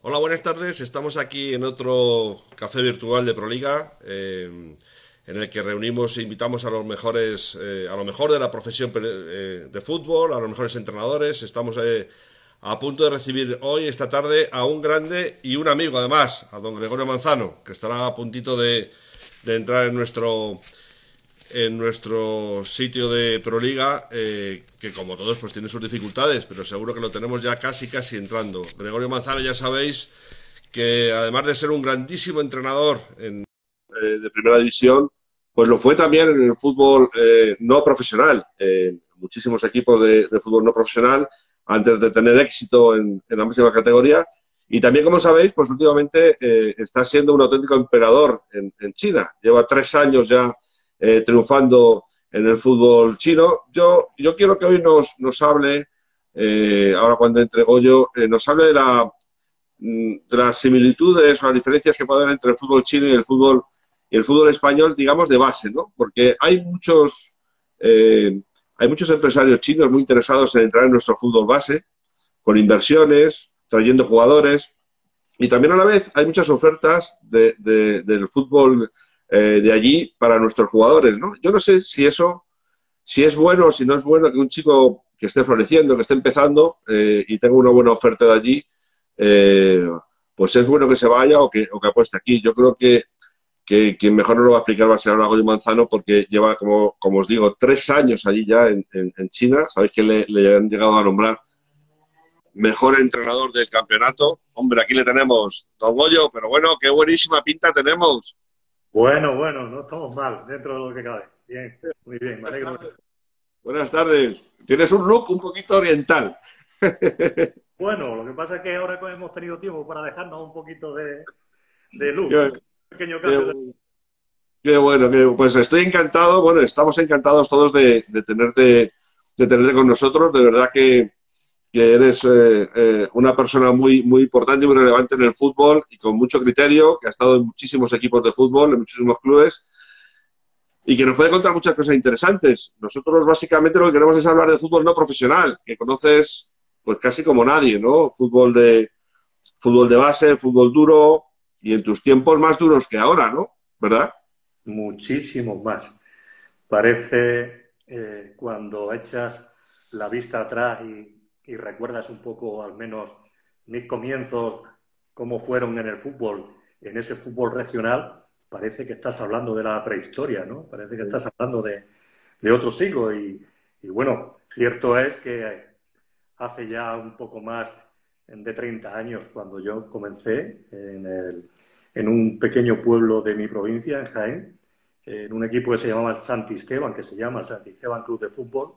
Hola, buenas tardes. Estamos aquí en otro café virtual de Proliga, en el que reunimos e invitamos a los mejores, a lo mejor de la profesión de fútbol, a los mejores entrenadores. Estamos a punto de recibir hoy, esta tarde, a un grande y un amigo, además, a don Gregorio Manzano, que estará a puntito de entrar en nuestro sitio de Proliga, que como todos pues tiene sus dificultades, pero seguro que lo tenemos ya casi entrando. Gregorio Manzano, ya sabéis que además de ser un grandísimo entrenador de primera división, pues lo fue también en el fútbol no profesional, en muchísimos equipos de fútbol no profesional, antes de tener éxito en la máxima categoría. Y también, como sabéis, pues últimamente está siendo un auténtico emperador en China. Lleva 3 años ya triunfando en el fútbol chino. Yo quiero que hoy nos hable, ahora cuando entre Goyo, nos hable de las similitudes o las diferencias que puede haber entre el fútbol chino y el fútbol español, digamos, de base, ¿no? Porque hay muchos empresarios chinos muy interesados en entrar en nuestro fútbol base, con inversiones, trayendo jugadores, y también a la vez hay muchas ofertas del fútbol de allí para nuestros jugadores, ¿no? Yo no sé si es bueno o si no es bueno que un chico que esté floreciendo, que esté empezando y tenga una buena oferta de allí, eh, pues es bueno que se vaya o que apueste aquí. Yo creo que quien mejor nos lo va a explicar va a ser ahora Goyo Manzano, porque lleva, como os digo, 3 años allí ya en China. Sabéis que le han llegado a nombrar mejor entrenador del campeonato. Hombre, aquí le tenemos, don Goyo, pero bueno, qué buenísima pinta tenemos. Bueno, no estamos mal dentro de lo que cabe. Bien, muy bien, me Buenas alegro. tardes. Buenas tardes. Tienes un look un poquito oriental. Bueno, lo que pasa es que ahora hemos tenido tiempo para dejarnos un poquito de luz, Qué, un pequeño qué, cambio de... qué bueno, pues estoy encantado, bueno, estamos encantados todos de tenerte con nosotros. De verdad que eres una persona muy importante y muy relevante en el fútbol y con mucho criterio, que ha estado en muchísimos equipos de fútbol, en muchísimos clubes y que nos puede contar muchas cosas interesantes. Nosotros básicamente lo que queremos es hablar de fútbol no profesional, que conoces pues casi como nadie, ¿no? Fútbol de base, fútbol duro y en tus tiempos más duros que ahora, ¿no? ¿Verdad? Muchísimos más. Parece cuando echas la vista atrás y recuerdas un poco, al menos, mis comienzos, cómo fueron en el fútbol, en ese fútbol regional, parece que estás hablando de la prehistoria, ¿no? Parece que estás hablando de otro siglo. Y bueno, cierto es que hace ya un poco más de 30 años, cuando yo comencé en un pequeño pueblo de mi provincia, en Jaén, en un equipo que se llamaba el Santi Esteban, que se llama el Santi Esteban Club de Fútbol,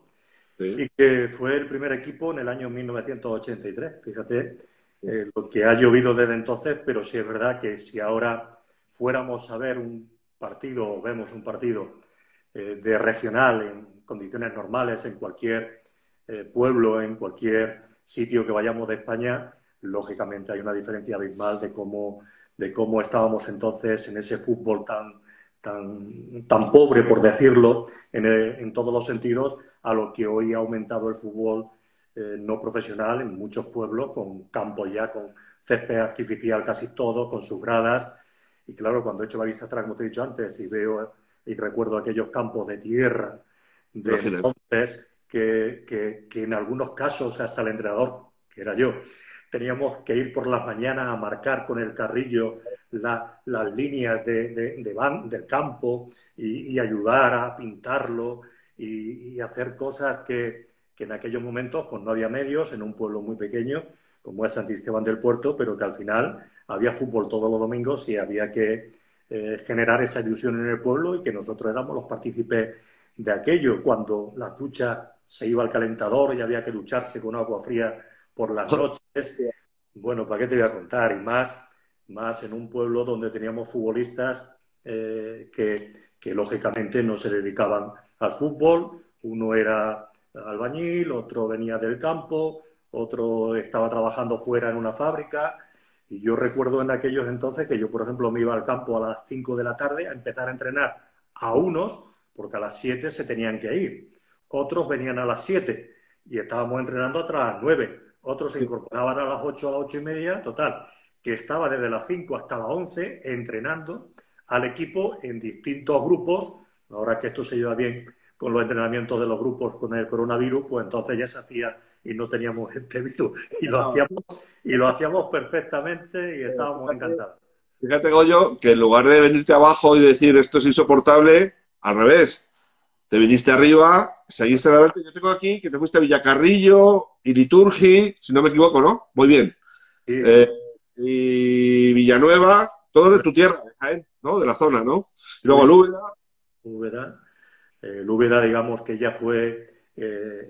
Sí. y que fue el primer equipo en el año 1983. Fíjate lo que ha llovido desde entonces, pero sí es verdad que si ahora fuéramos a ver un partido, o vemos un partido de regional en condiciones normales en cualquier pueblo, en cualquier sitio que vayamos de España, lógicamente hay una diferencia abismal de cómo estábamos entonces en ese fútbol tan pobre, por decirlo, en todos los sentidos, a lo que hoy ha aumentado el fútbol no profesional en muchos pueblos, con campos ya con césped artificial casi todo, con sus gradas. Y claro, cuando echo la vista atrás, como te he dicho antes, y veo y recuerdo aquellos campos de tierra de Imagínate. entonces, que en algunos casos hasta el entrenador, que era yo, teníamos que ir por las mañanas a marcar con el carrillo las líneas del campo y ayudar a pintarlo y hacer cosas que en aquellos momentos pues no había medios en un pueblo muy pequeño como es Santisteban del Puerto, pero que al final había fútbol todos los domingos y había que generar esa ilusión en el pueblo y que nosotros éramos los partícipes de aquello. Cuando la ducha se iba al calentador y había que ducharse con agua fría por las noches, bueno, ¿para qué te voy a contar? Y más en un pueblo donde teníamos futbolistas que lógicamente no se dedicaban al fútbol. Uno era albañil, otro venía del campo, otro estaba trabajando fuera en una fábrica. Y yo recuerdo en aquellos entonces que yo, por ejemplo, me iba al campo a las 5 de la tarde a empezar a entrenar a unos, porque a las 7 se tenían que ir. Otros venían a las 7 y estábamos entrenando hasta las 9. Otros se incorporaban a las 8 a las 8 y media, total, que estaba desde las 5 hasta las 11 entrenando al equipo en distintos grupos. Ahora que esto se lleva bien con los entrenamientos de los grupos con el coronavirus, pues entonces ya se hacía y no teníamos este virus. Y lo hacíamos perfectamente y estábamos encantados. Fíjate, Goyo, que en lugar de venirte abajo y decir esto es insoportable, al revés. Te viniste arriba, seguiste adelante. Yo tengo aquí que te fuiste a Villacarrillo y Liturgi, si no me equivoco, ¿no? Muy bien. Sí. Y Villanueva, todo de tu tierra, de Jaén, ¿no? De la zona, ¿no? Y luego Úbeda. El Úbeda, digamos que ya fue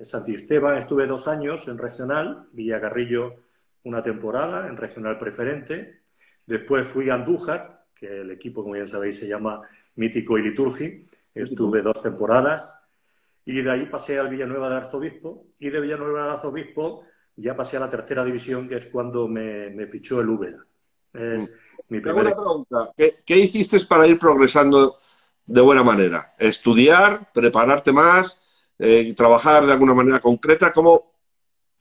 Santisteban, estuve 2 años en regional, Villacarrillo una temporada en regional preferente. Después fui a Andújar, que el equipo, como bien sabéis, se llama Mítico y Liturgi. Estuve 2 temporadas y de ahí pasé al Villanueva de Arzobispo y de Villanueva de Arzobispo ya pasé a la tercera división, que es cuando me fichó el Úbeda. Es mi primera pregunta. ¿Qué hiciste para ir progresando de buena manera? ¿Estudiar, prepararte más, trabajar de alguna manera concreta? ¿Cómo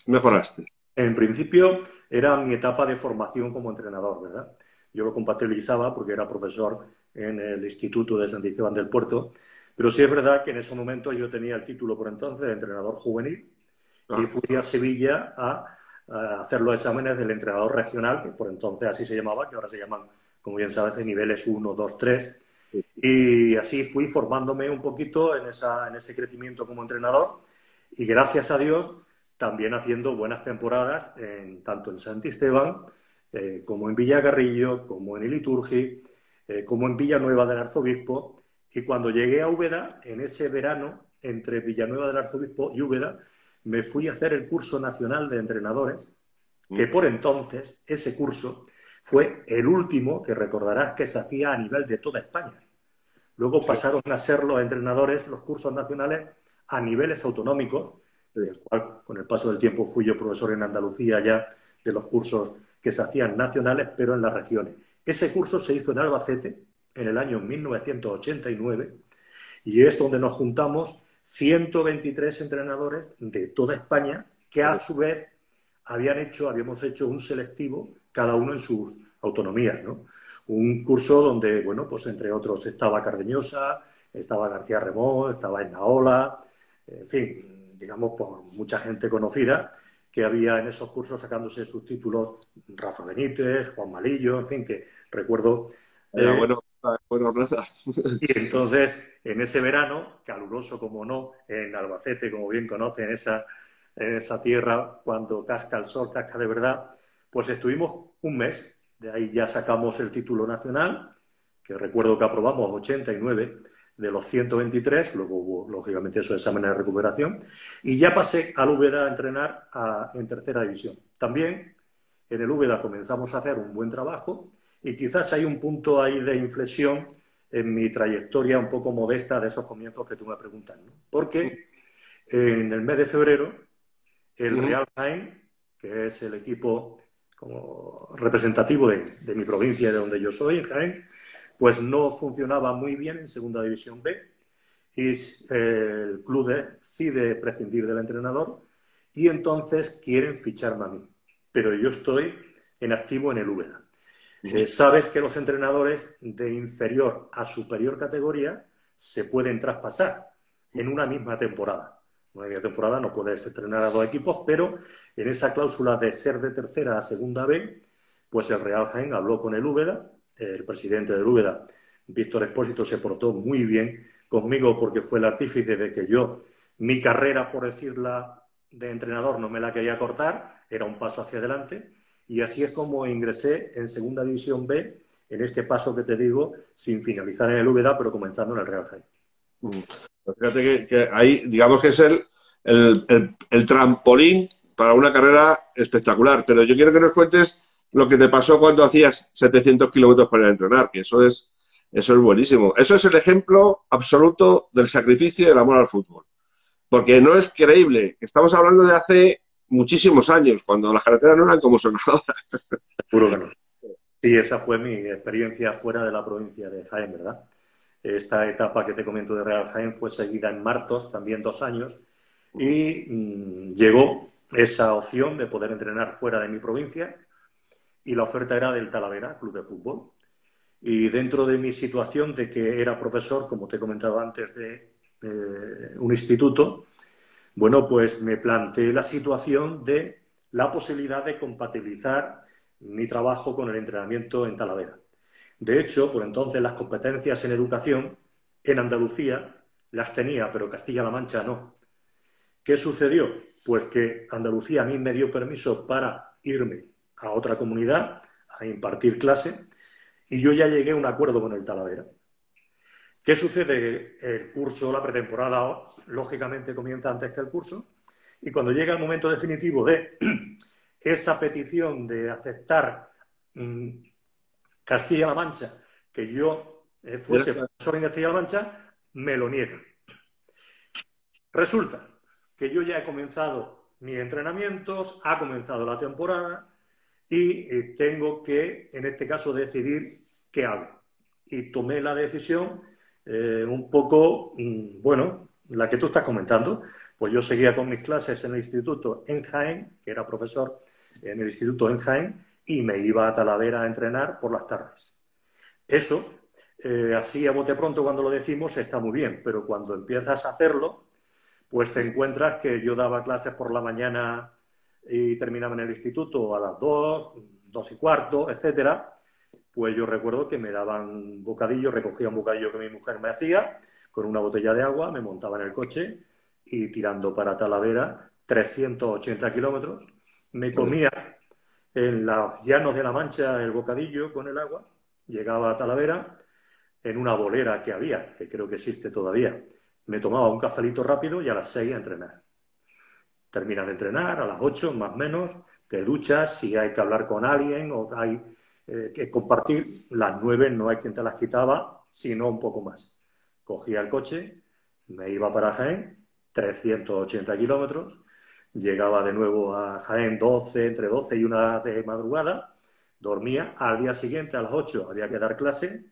mejoraste? En principio era mi etapa de formación como entrenador, ¿verdad? Yo lo compatibilizaba porque era profesor en el Instituto de San Esteban del Puerto, pero sí es verdad que en ese momento yo tenía el título por entonces de entrenador juvenil y fui a Sevilla a hacer los exámenes del entrenador regional, que por entonces así se llamaba, que ahora se llaman, como bien sabes, de niveles 1, 2, 3. Y así fui formándome un poquito en ese crecimiento como entrenador y gracias a Dios también haciendo buenas temporadas tanto en Santisteban como en Villacarrillo, como en Iliturgi, como en Villanueva del Arzobispo. Y cuando llegué a Úbeda, en ese verano, entre Villanueva del Arzobispo y Úbeda, me fui a hacer el curso nacional de entrenadores, que por entonces ese curso fue el último, que recordarás, que se hacía a nivel de toda España. Luego pasaron a ser los entrenadores, los cursos nacionales, a niveles autonómicos, del cual con el paso del tiempo fui yo profesor en Andalucía ya de los cursos que se hacían nacionales, pero en las regiones. Ese curso se hizo en Albacete en el año 1989 y es donde nos juntamos 123 entrenadores de toda España que a su vez habíamos hecho un selectivo, cada uno en sus autonomías, ¿no? Un curso donde, bueno, pues entre otros estaba Cardeñosa, estaba García Remón, estaba Ennaola, en fin, digamos, por mucha gente conocida que había en esos cursos sacándose sus títulos, Rafa Benítez, Juan Malillo, en fin, que recuerdo. Bueno, y entonces, en ese verano, caluroso como no, en Albacete, como bien conocen, en esa tierra, cuando casca el sol, casca de verdad, pues estuvimos un mes. De ahí ya sacamos el título nacional, que recuerdo que aprobamos 89 de los 123, luego hubo, lógicamente, esos exámenes de recuperación, y ya pasé al Úbeda a entrenar en tercera división. También en el Úbeda comenzamos a hacer un buen trabajo y quizás hay un punto ahí de inflexión en mi trayectoria un poco modesta de esos comienzos que tú me preguntas, ¿no? Porque en el mes de febrero el Real Jaén, que es el equipo como representativo de mi provincia, de donde yo soy, en Jaén, pues no funcionaba muy bien en Segunda División B y el club decide prescindir del entrenador y entonces quieren ficharme a mí. Pero yo estoy en activo en el Úbeda. Sabes que los entrenadores de inferior a superior categoría se pueden traspasar en una misma temporada. En una misma temporada no puedes entrenar a 2 equipos, pero en esa cláusula de ser de tercera a segunda B, pues el Real Jaén habló con el Úbeda, el presidente del Úbeda, Víctor Expósito, se portó muy bien conmigo porque fue el artífice de que yo, mi carrera, por decirla, de entrenador no me la quería cortar, era un paso hacia adelante. Y así es como ingresé en Segunda División B, en este paso que te digo, sin finalizar en el Úbeda, pero comenzando en el Real Jaén. Pues fíjate que ahí, digamos que es el trampolín para una carrera espectacular. Pero yo quiero que nos cuentes lo que te pasó cuando hacías 700 kilómetros para ir a entrenar, que eso es buenísimo. Eso es el ejemplo absoluto del sacrificio y del amor al fútbol. Porque no es creíble. Estamos hablando de hace muchísimos años, cuando las carreteras no eran como son ahora. Seguro que no. Sí, esa fue mi experiencia fuera de la provincia de Jaén, ¿verdad? Esta etapa que te comento de Real Jaén fue seguida en Martos, también 2 años, y llegó esa opción de poder entrenar fuera de mi provincia. y la oferta era del Talavera Club de Fútbol. Y dentro de mi situación de que era profesor, como te he comentado antes, de un instituto, bueno, pues me planteé la situación de la posibilidad de compatibilizar mi trabajo con el entrenamiento en Talavera. De hecho, por entonces las competencias en educación en Andalucía las tenía, pero Castilla-La Mancha no. ¿Qué sucedió? Pues que Andalucía a mí me dio permiso para irme a otra comunidad a impartir clase y yo ya llegué a un acuerdo con el Talavera. ¿Qué sucede? El curso, la pretemporada, lógicamente comienza antes que el curso y cuando llega el momento definitivo de esa petición de aceptar Castilla-La Mancha, que yo fuese profesor en Castilla-La Mancha, me lo niegan. Resulta que yo ya he comenzado mis entrenamientos, ha comenzado la temporada y tengo que, en este caso, decidir qué hago. Y tomé la decisión un poco, bueno, la que tú estás comentando. Pues yo seguía con mis clases en el instituto en Jaén, que era profesor en el instituto en Jaén, y me iba a Talavera a entrenar por las tardes. Eso, así a bote pronto cuando lo decimos, está muy bien, pero cuando empiezas a hacerlo, pues te encuentras que yo daba clases por la mañana y terminaba en el instituto a las 2, 2 y cuarto, etcétera. Pues yo recuerdo que me daban bocadillo, recogía un bocadillo que mi mujer me hacía, con una botella de agua, me montaba en el coche y tirando para Talavera 380 kilómetros. Me comía en los llanos de la Mancha el bocadillo con el agua, llegaba a Talavera en una bolera que había, que creo que existe todavía. Me tomaba un cafelito rápido y a las 6 a entrenar. Terminas de entrenar, a las 8 más o menos, te duchas, si hay que hablar con alguien o hay que compartir, las 9 no hay quien te las quitaba, sino un poco más. Cogía el coche, me iba para Jaén, 380 kilómetros, llegaba de nuevo a Jaén entre 12 y 1 de madrugada, dormía, al día siguiente a las 8 había que dar clase,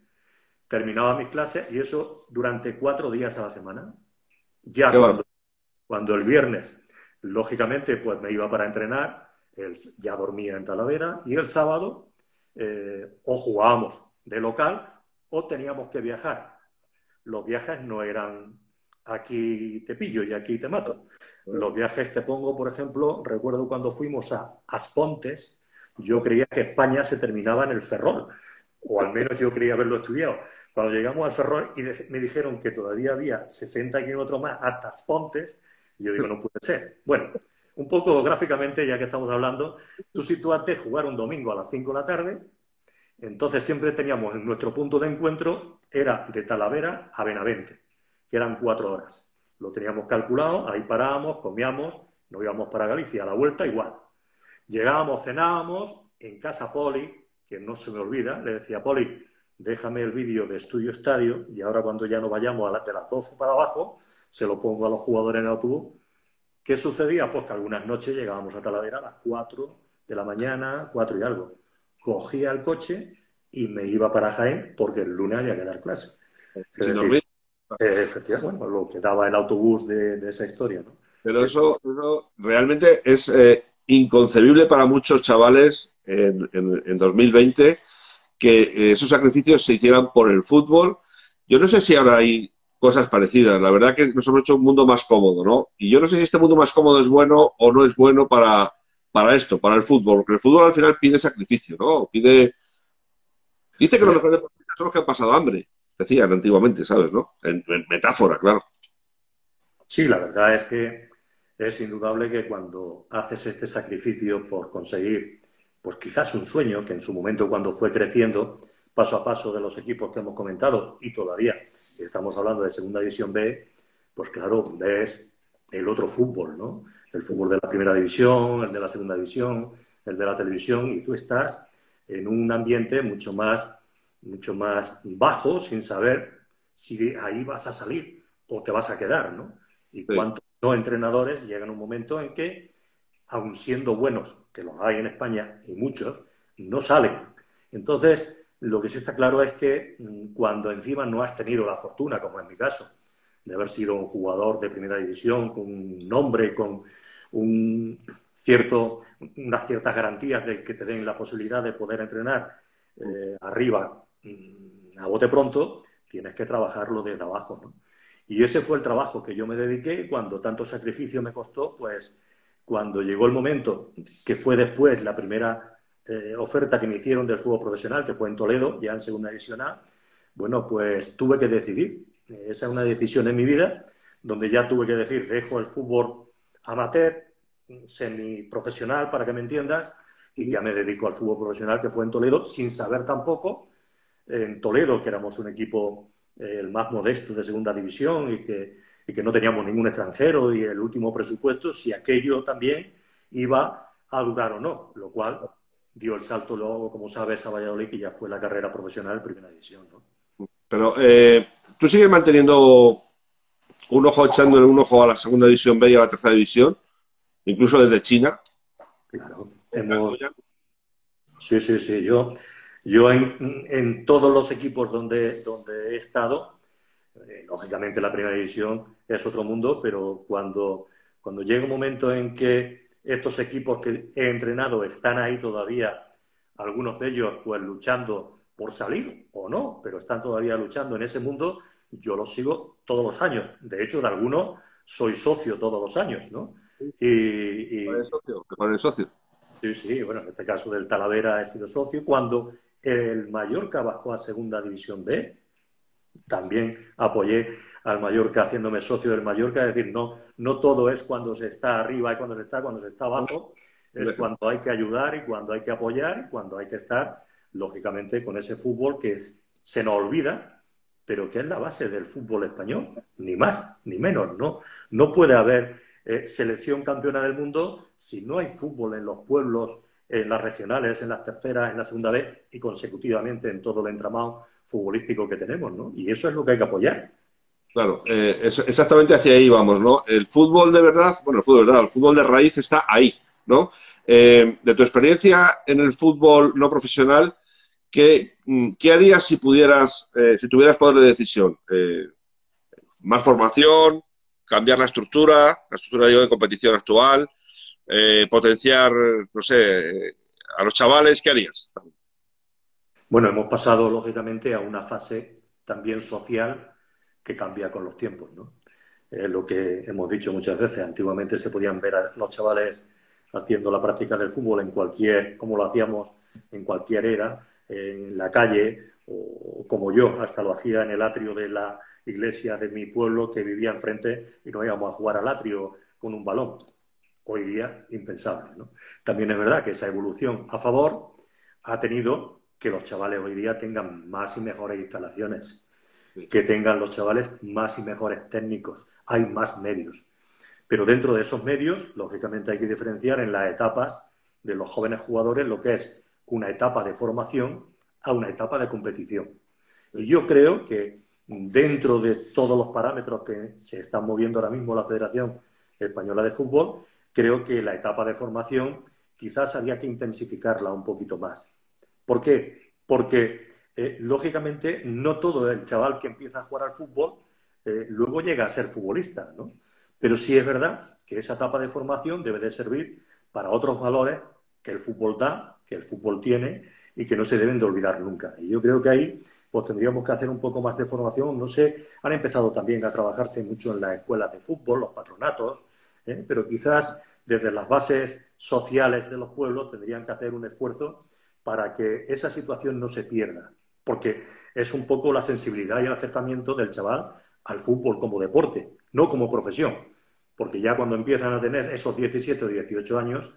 terminaba mis clases y eso durante 4 días a la semana. Ya cuando el viernes, lógicamente, pues me iba para entrenar, ya dormía en Talavera y el sábado o jugábamos de local o teníamos que viajar. Los viajes no eran aquí te pillo y aquí te mato. Los viajes te pongo, por ejemplo, recuerdo cuando fuimos a Aspontes, yo creía que España se terminaba en el Ferrol, o al menos yo creía haberlo estudiado. Cuando llegamos al Ferrol y me dijeron que todavía había 60 kilómetros más hasta Aspontes, yo digo, no puede ser. Bueno, un poco gráficamente, ya que estamos hablando, tú sitúate jugar un domingo a las 5 de la tarde, entonces siempre teníamos nuestro punto de encuentro, era de Talavera a Benavente, que eran 4 horas. Lo teníamos calculado, ahí parábamos, comíamos, nos íbamos para Galicia, a la vuelta igual. Llegábamos, cenábamos en casa Poli, que no se me olvida, le decía, Poli, déjame el vídeo de Estudio Estadio y ahora cuando ya nos vayamos de las 12 para abajo, se lo pongo a los jugadores en el autobús. ¿Qué sucedía? Pues que algunas noches llegábamos a Talavera a las 4 de la mañana, 4 y algo. Cogía el coche y me iba para Jaén porque el lunes había que dar clase. Es decir, efectivamente, bueno, lo que daba el autobús de esa historia, ¿no? Pero eso realmente es inconcebible para muchos chavales en 2020 que esos sacrificios se hicieran por el fútbol. Yo no sé si ahora hay cosas parecidas. La verdad que nos hemos hecho un mundo más cómodo, ¿no? Y yo no sé si este mundo más cómodo es bueno o no es bueno para esto, para el fútbol. Porque el fútbol al final pide sacrificio, ¿no? Dice que los mejores deportistas son los que han pasado hambre. Decían antiguamente, ¿sabes? ¿No? En metáfora, claro. Sí, la verdad es que es indudable que cuando haces este sacrificio por conseguir, pues quizás un sueño, que en su momento cuando fue creciendo, paso a paso de los equipos que hemos comentado, y todavía estamos hablando de Segunda División B, pues claro, ves el otro fútbol, ¿no? El fútbol de la Primera División, el de la Segunda División, el de la televisión, y tú estás en un ambiente mucho más bajo, sin saber si ahí vas a salir o te vas a quedar, ¿no? Y Sí. cuántos no entrenadores llegan a un momento en que, aun siendo buenos, que los hay en España y muchos, no salen. Entonces, lo que sí está claro es que cuando encima no has tenido la fortuna, como en mi caso, de haber sido un jugador de primera división, con un nombre, con un unas ciertas garantías de que te den la posibilidad de poder entrenar arriba a bote pronto, tienes que trabajarlo desde abajo, ¿no? Y ese fue el trabajo que yo me dediqué. Cuando tanto sacrificio me costó, pues cuando llegó el momento, que fue después la primera oferta que me hicieron del fútbol profesional, que fue en Toledo, ya en segunda división A, bueno, pues tuve que decidir. Esa es una decisión en mi vida, donde ya tuve que decir, dejo el fútbol amateur, semiprofesional, para que me entiendas, y ya me dedico al fútbol profesional, que fue en Toledo, sin saber tampoco, en Toledo, que éramos un equipo el más modesto de segunda división y que no teníamos ningún extranjero y el último presupuesto, si aquello también iba a durar o no, lo cual dio el salto luego, como sabes, a Valladolid, y ya fue la carrera profesional en primera división, ¿no? Pero tú sigues manteniendo echándole un ojo a la segunda división B y a la tercera división, incluso desde China. Claro, Sí, sí, sí. Yo en todos los equipos donde he estado, lógicamente la primera división es otro mundo, pero cuando llega un momento en que estos equipos que he entrenado están ahí todavía, algunos de ellos pues luchando por salir o no, pero están todavía luchando en ese mundo, yo los sigo todos los años. De hecho, de algunos soy socio todos los años, ¿no? ¿Cuál es el socio? ¿Cuál es el socio? Sí, sí, bueno, en este caso del Talavera he sido socio. Cuando el Mallorca bajó a Segunda División B, también apoyé al Mallorca haciéndome socio del Mallorca. Es decir, no todo es cuando se está arriba y cuando se está abajo. Es cuando hay que ayudar y cuando hay que apoyar y cuando hay que estar, lógicamente, con ese fútbol que se nos olvida, pero que es la base del fútbol español. Ni más ni menos, ¿no? No puede haber selección campeona del mundo si no hay fútbol en los pueblos, en las regionales, en las terceras, en la segunda B y consecutivamente en todo el entramado futbolístico que tenemos, ¿no? Y eso es lo que hay que apoyar. Claro, exactamente hacia ahí vamos, ¿no? El fútbol de verdad, bueno, el fútbol de raíz está ahí, ¿no? De tu experiencia en el fútbol no profesional, ¿qué harías si si tuvieras poder de decisión? ¿Más formación? ¿Cambiar la estructura de competición actual? ¿Potenciar, no sé, a los chavales? ¿Qué harías? Bueno, hemos pasado, lógicamente, a una fase también social que cambia con los tiempos, ¿no? Lo que hemos dicho muchas veces, antiguamente se podían ver a los chavales haciendo la práctica del fútbol como lo hacíamos en cualquier era, en la calle, o como yo, hasta lo hacía en el atrio de la iglesia de mi pueblo, que vivía enfrente, y nos íbamos a jugar al atrio con un balón. Hoy día, impensable, ¿no? También es verdad que esa evolución a favor ha tenido que los chavales hoy día tengan más y mejores instalaciones, que tengan los chavales más y mejores técnicos, hay más medios. Pero dentro de esos medios, lógicamente hay que diferenciar en las etapas de los jóvenes jugadores lo que es una etapa de formación a una etapa de competición. Y yo creo que dentro de todos los parámetros que se están moviendo ahora mismo la Federación Española de Fútbol, creo que la etapa de formación quizás habría que intensificarla un poquito más. ¿Por qué? Porque lógicamente no todo el chaval que empieza a jugar al fútbol luego llega a ser futbolista, ¿no? Pero sí es verdad que esa etapa de formación debe de servir para otros valores que el fútbol da, que el fútbol tiene y que no se deben de olvidar nunca. Y yo creo que ahí pues tendríamos que hacer un poco más de formación. No sé, han empezado también a trabajarse mucho en las escuelas de fútbol, los patronatos, pero quizás desde las bases sociales de los pueblos tendrían que hacer un esfuerzo para que esa situación no se pierda, porque es un poco la sensibilidad y el acercamiento del chaval al fútbol como deporte, no como profesión, porque ya cuando empiezan a tener esos 17 o 18 años,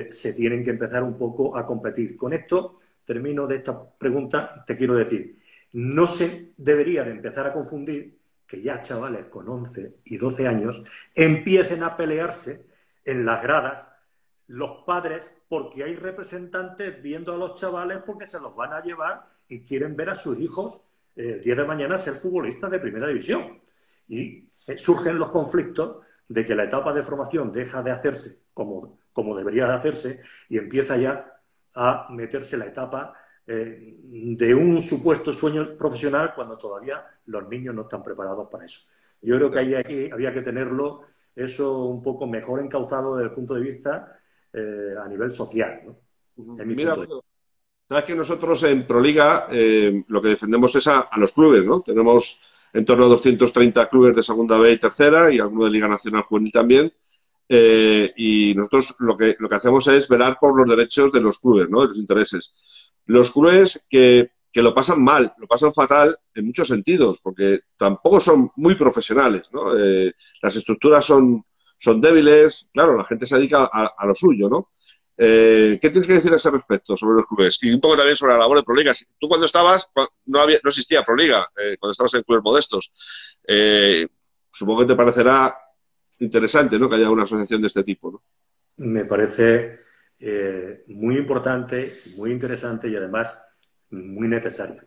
se tienen que empezar un poco a competir. Con esto termino de esta pregunta, te quiero decir, no se debería de empezar a confundir que ya chavales con 11 y 12 años empiecen a pelearse en las gradas los padres porque hay representantes viendo a los chavales porque se los van a llevar y quieren ver a sus hijos el día de mañana ser futbolistas de primera división. Y surgen los conflictos de que la etapa de formación deja de hacerse como debería de hacerse y empieza ya a meterse la etapa de un supuesto sueño profesional cuando todavía los niños no están preparados para eso. Yo creo que ahí había que tenerlo eso un poco mejor encauzado desde el punto de vista a nivel social, ¿no? En mi Mira, punto de vista. sabes que nosotros en Proliga lo que defendemos es a los clubes, ¿no? Tenemos en torno a 230 clubes de Segunda B y Tercera y alguno de Liga Nacional Juvenil también. Y nosotros lo que hacemos es velar por los derechos de los clubes, ¿no? De los intereses. Los clubes que lo pasan mal, lo pasan fatal en muchos sentidos, porque tampoco son muy profesionales, ¿no? Las estructuras son débiles, claro, la gente se dedica a lo suyo, ¿no? ¿Qué tienes que decir a ese respecto sobre los clubes? Y un poco también sobre la labor de Proliga. Tú cuando estabas, no existía Proliga, cuando estabas en clubes modestos. Supongo que te parecerá interesante, ¿no? Que haya una asociación de este tipo, ¿no? Me parece muy importante, muy interesante y además muy necesario.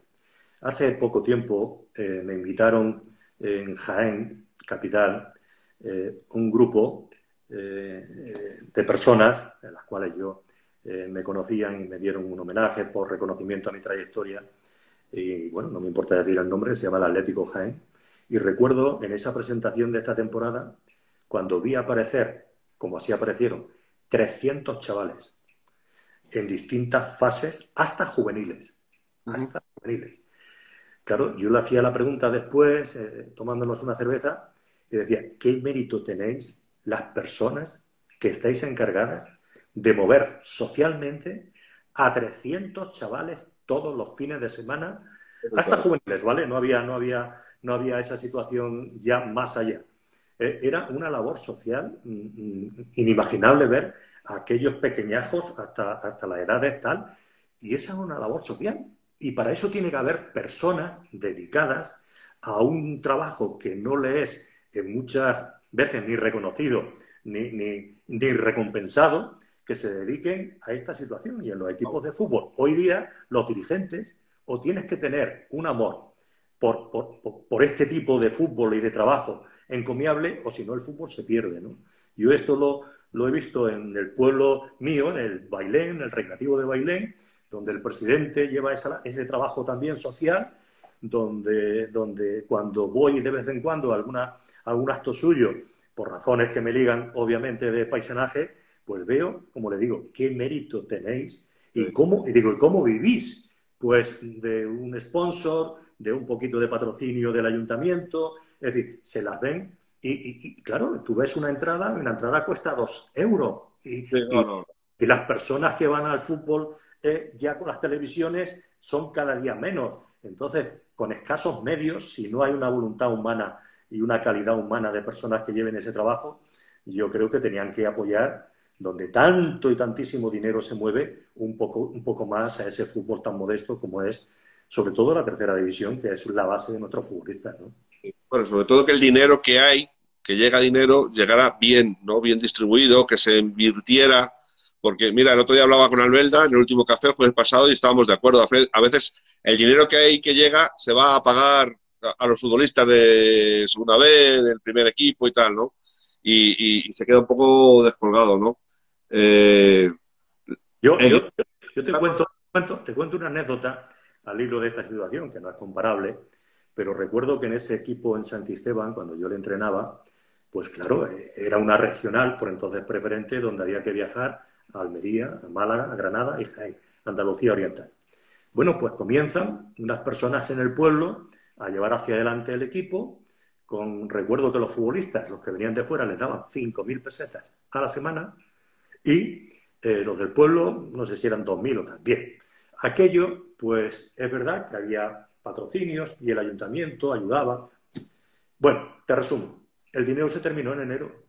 Hace poco tiempo me invitaron en Jaén, capital, un grupo de personas, en las cuales yo me conocían y me dieron un homenaje por reconocimiento a mi trayectoria. Y bueno, no me importa decir el nombre, se llama el Atlético Jaén. Y recuerdo en esa presentación de esta temporada, cuando vi aparecer, como así aparecieron, 300 chavales en distintas fases, hasta juveniles. Hasta juveniles. Claro, yo le hacía la pregunta después, tomándonos una cerveza, y decía, ¿qué mérito tenéis las personas que estáis encargadas de mover socialmente a 300 chavales todos los fines de semana, hasta juveniles, ¿vale? No había esa situación ya más allá. Era una labor social inimaginable ver a aquellos pequeñajos hasta la edad de tal, y esa es una labor social. Y para eso tiene que haber personas dedicadas a un trabajo que no le es muchas veces ni reconocido ni recompensado, que se dediquen a esta situación. Y en los equipos de fútbol, hoy día, los dirigentes, o tienes que tener un amor por este tipo de fútbol y de trabajo encomiable, o si no, el fútbol se pierde, ¿no? Yo esto lo he visto en el pueblo mío, en el Bailén, en el Recreativo de Bailén, donde el presidente lleva ese trabajo también social, donde cuando voy de vez en cuando a algún acto suyo, por razones que me ligan obviamente de paisanaje, pues veo, como le digo, qué mérito tenéis y cómo vivís, pues de un sponsor, de un poquito de patrocinio del ayuntamiento, es decir, se las ven y claro, tú ves una entrada cuesta 2 euros y las personas que van al fútbol ya con las televisiones son cada día menos. Entonces, con escasos medios, si no hay una voluntad humana y una calidad humana de personas que lleven ese trabajo, yo creo que tenían que apoyar donde tanto y tantísimo dinero se mueve, un poco más a ese fútbol tan modesto como es, sobre todo la tercera división, que es la base de nuestros futbolistas, ¿no? Bueno, sobre todo que el dinero que hay, que llega dinero, llegara bien, ¿no? Bien distribuido, que se invirtiera. Porque, mira, el otro día hablaba con Albelda en el último café el jueves pasado y estábamos de acuerdo. A veces el dinero que hay que llega se va a pagar a los futbolistas de Segunda B, del primer equipo y tal, ¿no? Y se queda un poco descolgado, ¿no? Yo te cuento una anécdota al hilo de esta situación, que no es comparable, pero recuerdo que en ese equipo en Santisteban, cuando yo le entrenaba, pues claro, era una regional, por entonces preferente, donde había que viajar a Almería, a Málaga, a Granada y Jaén, Andalucía Oriental. Bueno, pues comienzan unas personas en el pueblo a llevar hacia adelante el equipo. Recuerdo que los futbolistas, los que venían de fuera, les daban 5.000 pesetas a la semana y los del pueblo, no sé si eran 2.000 o también. Aquello, pues es verdad que había patrocinios y el ayuntamiento ayudaba. Bueno, te resumo. El dinero se terminó en enero.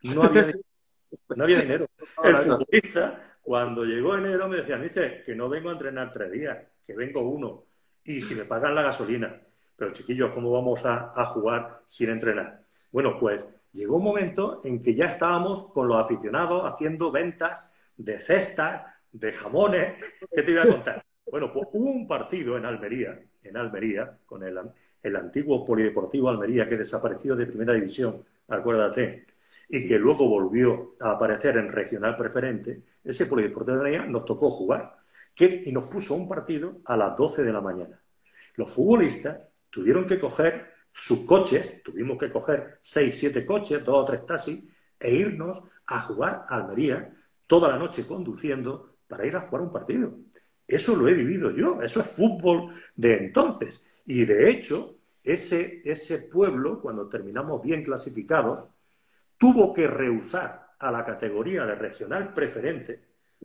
No había dinero. El futbolista, cuando llegó enero, me decía, mister, que no vengo a entrenar 3 días, que vengo 1. Y si me pagan la gasolina. Pero chiquillos, ¿cómo vamos a jugar sin entrenar? Bueno, pues llegó un momento en que ya estábamos con los aficionados haciendo ventas de cestas, de jamones. ¿Qué te iba a contar? Bueno, pues hubo un partido en Almería, con el antiguo Polideportivo Almería, que desapareció de Primera División, acuérdate, y que luego volvió a aparecer en Regional Preferente. Ese Polideportivo de Almería nos tocó jugar y nos puso un partido a las 12 de la mañana. Los futbolistas tuvieron que coger sus coches, tuvimos que coger 6, 7 coches, 2 o 3 taxis, e irnos a jugar a Almería, toda la noche conduciendo para ir a jugar un partido. Eso lo he vivido yo, eso es fútbol de entonces. Y de hecho, ese pueblo, cuando terminamos bien clasificados, tuvo que rehusar a la categoría de regional preferente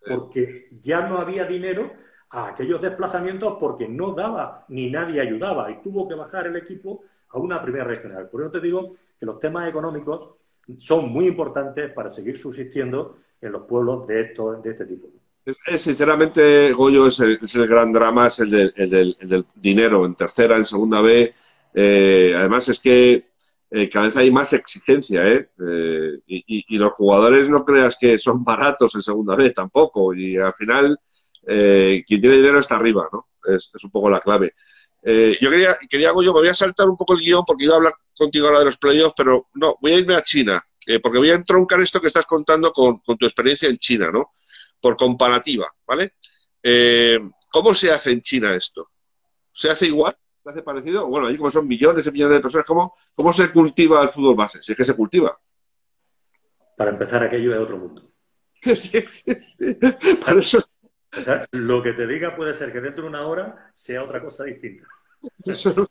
porque ya no había dinero a aquellos desplazamientos porque no daba ni nadie ayudaba y tuvo que bajar el equipo a una primera regional. Por eso te digo que los temas económicos son muy importantes para seguir subsistiendo en los pueblos de este tipo. Sinceramente, Goyo, es el gran drama, es el del dinero en tercera, en segunda B. Además, es que cada vez hay más exigencia, ¿eh? Y los jugadores no creas que son baratos en segunda B tampoco. Y al final, quien tiene dinero está arriba, ¿no? Es un poco la clave. Yo quería, Goyo, me voy a saltar un poco el guión porque iba a hablar contigo ahora de los playoffs, pero no, voy a irme a China, porque voy a entroncar esto que estás contando con tu experiencia en China, ¿no? Por comparativa, ¿vale? ¿Cómo se hace en China esto? ¿Se hace igual? ¿Se hace parecido? Bueno, ahí como son millones y millones de personas, ¿cómo se cultiva el fútbol base? Si es que se cultiva. Para empezar, aquello es otro mundo. Sí, sí, sí. Para eso... O sea, lo que te diga puede ser que dentro de una hora sea otra cosa distinta. Eso...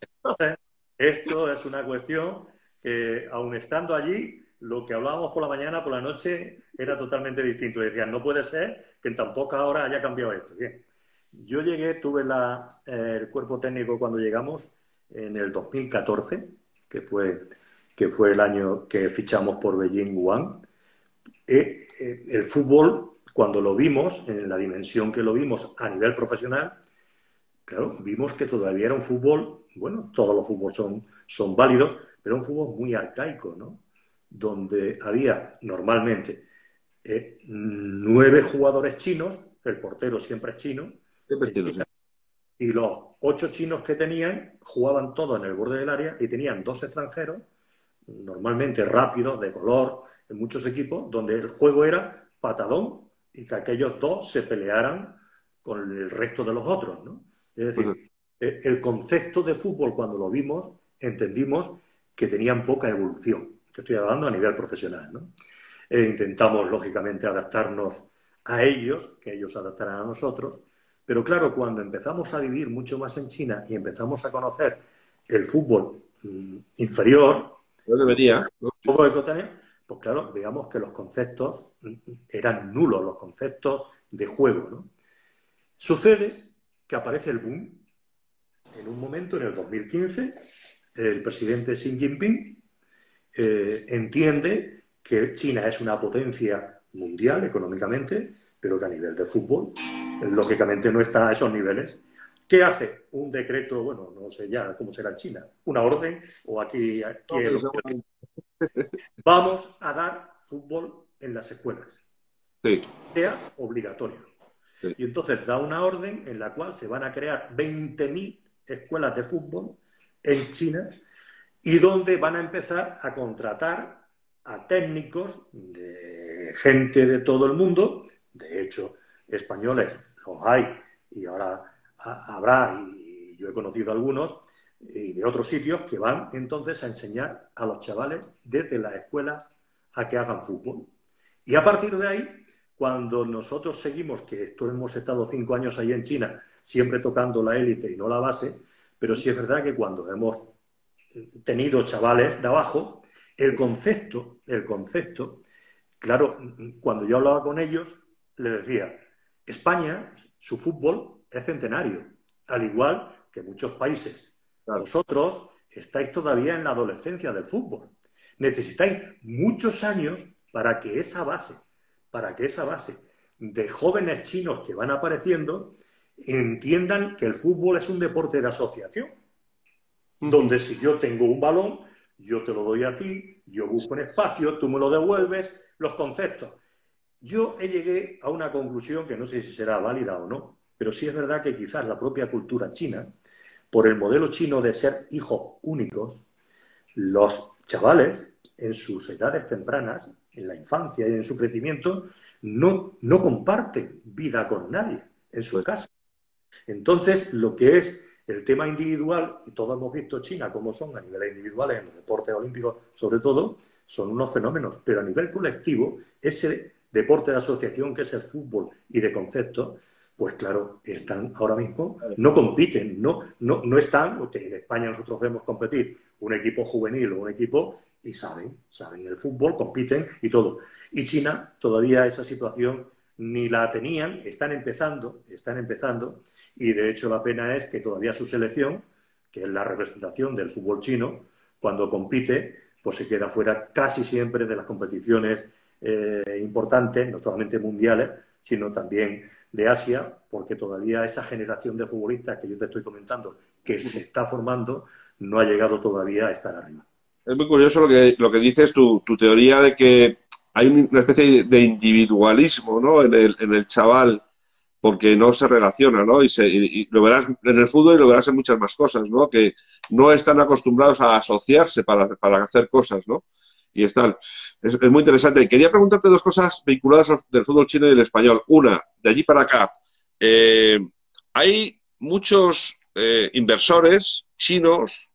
Esto es una cuestión que, aun estando allí, lo que hablábamos por la mañana, por la noche, era totalmente distinto. Decían, no puede ser que en tan pocas horas haya cambiado esto. Bien. Yo llegué, tuve el cuerpo técnico cuando llegamos en el 2014, que fue el año que fichamos por Beijing One. El fútbol, cuando lo vimos, en la dimensión que lo vimos a nivel profesional, claro, vimos que todavía era un fútbol, bueno, todos los fútboles son válidos, pero un fútbol muy arcaico, ¿no? Donde había normalmente 9 jugadores chinos, el portero siempre es chino, y los 8 chinos que tenían jugaban todos en el borde del área y tenían 2 extranjeros, normalmente rápidos, de color, en muchos equipos, donde el juego era patadón y que aquellos 2 se pelearan con el resto de los otros, ¿no? Es decir, el concepto de fútbol, cuando lo vimos, entendimos que tenían poca evolución. Te estoy hablando a nivel profesional, ¿no? Intentamos, lógicamente, adaptarnos a ellos, que ellos se adaptaran a nosotros, pero claro, cuando empezamos a vivir mucho más en China y empezamos a conocer el fútbol inferior, no debería, ¿no? Un poco de cotaneo, pues claro, veamos que los conceptos eran nulos, los conceptos de juego, ¿no? Sucede que aparece el boom. En un momento, en el 2015, el presidente Xi Jinping entiende que China es una potencia mundial económicamente, pero que a nivel de fútbol, lógicamente no está a esos niveles. ¿Qué hace? Un decreto, bueno, no sé ya cómo será en China, una orden, o aquí vamos a dar fútbol en las escuelas. Sí. Sea obligatorio. Sí. Y entonces da una orden en la cual se van a crear 20.000 escuelas de fútbol en China y donde van a empezar a contratar a técnicos de gente de todo el mundo. De hecho, españoles los hay y ahora habrá, y yo he conocido algunos, y de otros sitios que van entonces a enseñar a los chavales desde las escuelas a que hagan fútbol. Y a partir de ahí, cuando nosotros seguimos, que esto hemos estado 5 años ahí en China, siempre tocando la élite y no la base, pero sí es verdad que cuando hemos tenido chavales de abajo, el concepto, claro, cuando yo hablaba con ellos, les decía, España, su fútbol es centenario, al igual que muchos países. Claro. Vosotros estáis todavía en la adolescencia del fútbol. Necesitáis muchos años para que esa base de jóvenes chinos que van apareciendo entiendan que el fútbol es un deporte de asociación, donde si yo tengo un balón, yo te lo doy a ti, yo busco un espacio, tú me lo devuelves, los conceptos. Yo llegué a una conclusión que no sé si será válida o no, pero sí es verdad que quizás la propia cultura china, por el modelo chino de ser hijos únicos, los chavales en sus edades tempranas, en la infancia y en su crecimiento, no comparten vida con nadie en su casa. Entonces, lo que es el tema individual, y todos hemos visto China cómo son a niveles individuales, en los deportes olímpicos sobre todo, son unos fenómenos, pero a nivel colectivo, ese deporte de asociación que es el fútbol y de concepto, pues claro, están ahora mismo, no compiten, no están, porque en España nosotros vemos competir un equipo juvenil o un equipo y saben el fútbol, compiten y todo. Y China todavía esa situación ni la tenían, están empezando, y de hecho la pena es que todavía su selección, que es la representación del fútbol chino, cuando compite, pues se queda fuera casi siempre de las competiciones importantes, no solamente mundiales, sino también de Asia, porque todavía esa generación de futbolistas que yo te estoy comentando, que se está formando, no ha llegado todavía a estar arriba. Es muy curioso lo que dices, tu teoría de que hay una especie de individualismo, ¿no? en el chaval, porque no se relaciona, ¿no? Y lo verás en el fútbol y lo verás en muchas más cosas, ¿no? Que no están acostumbrados a asociarse para hacer cosas, ¿no? Y están. Es muy interesante. Y quería preguntarte dos cosas vinculadas del fútbol chino y del español. Una, de allí para acá, hay muchos inversores chinos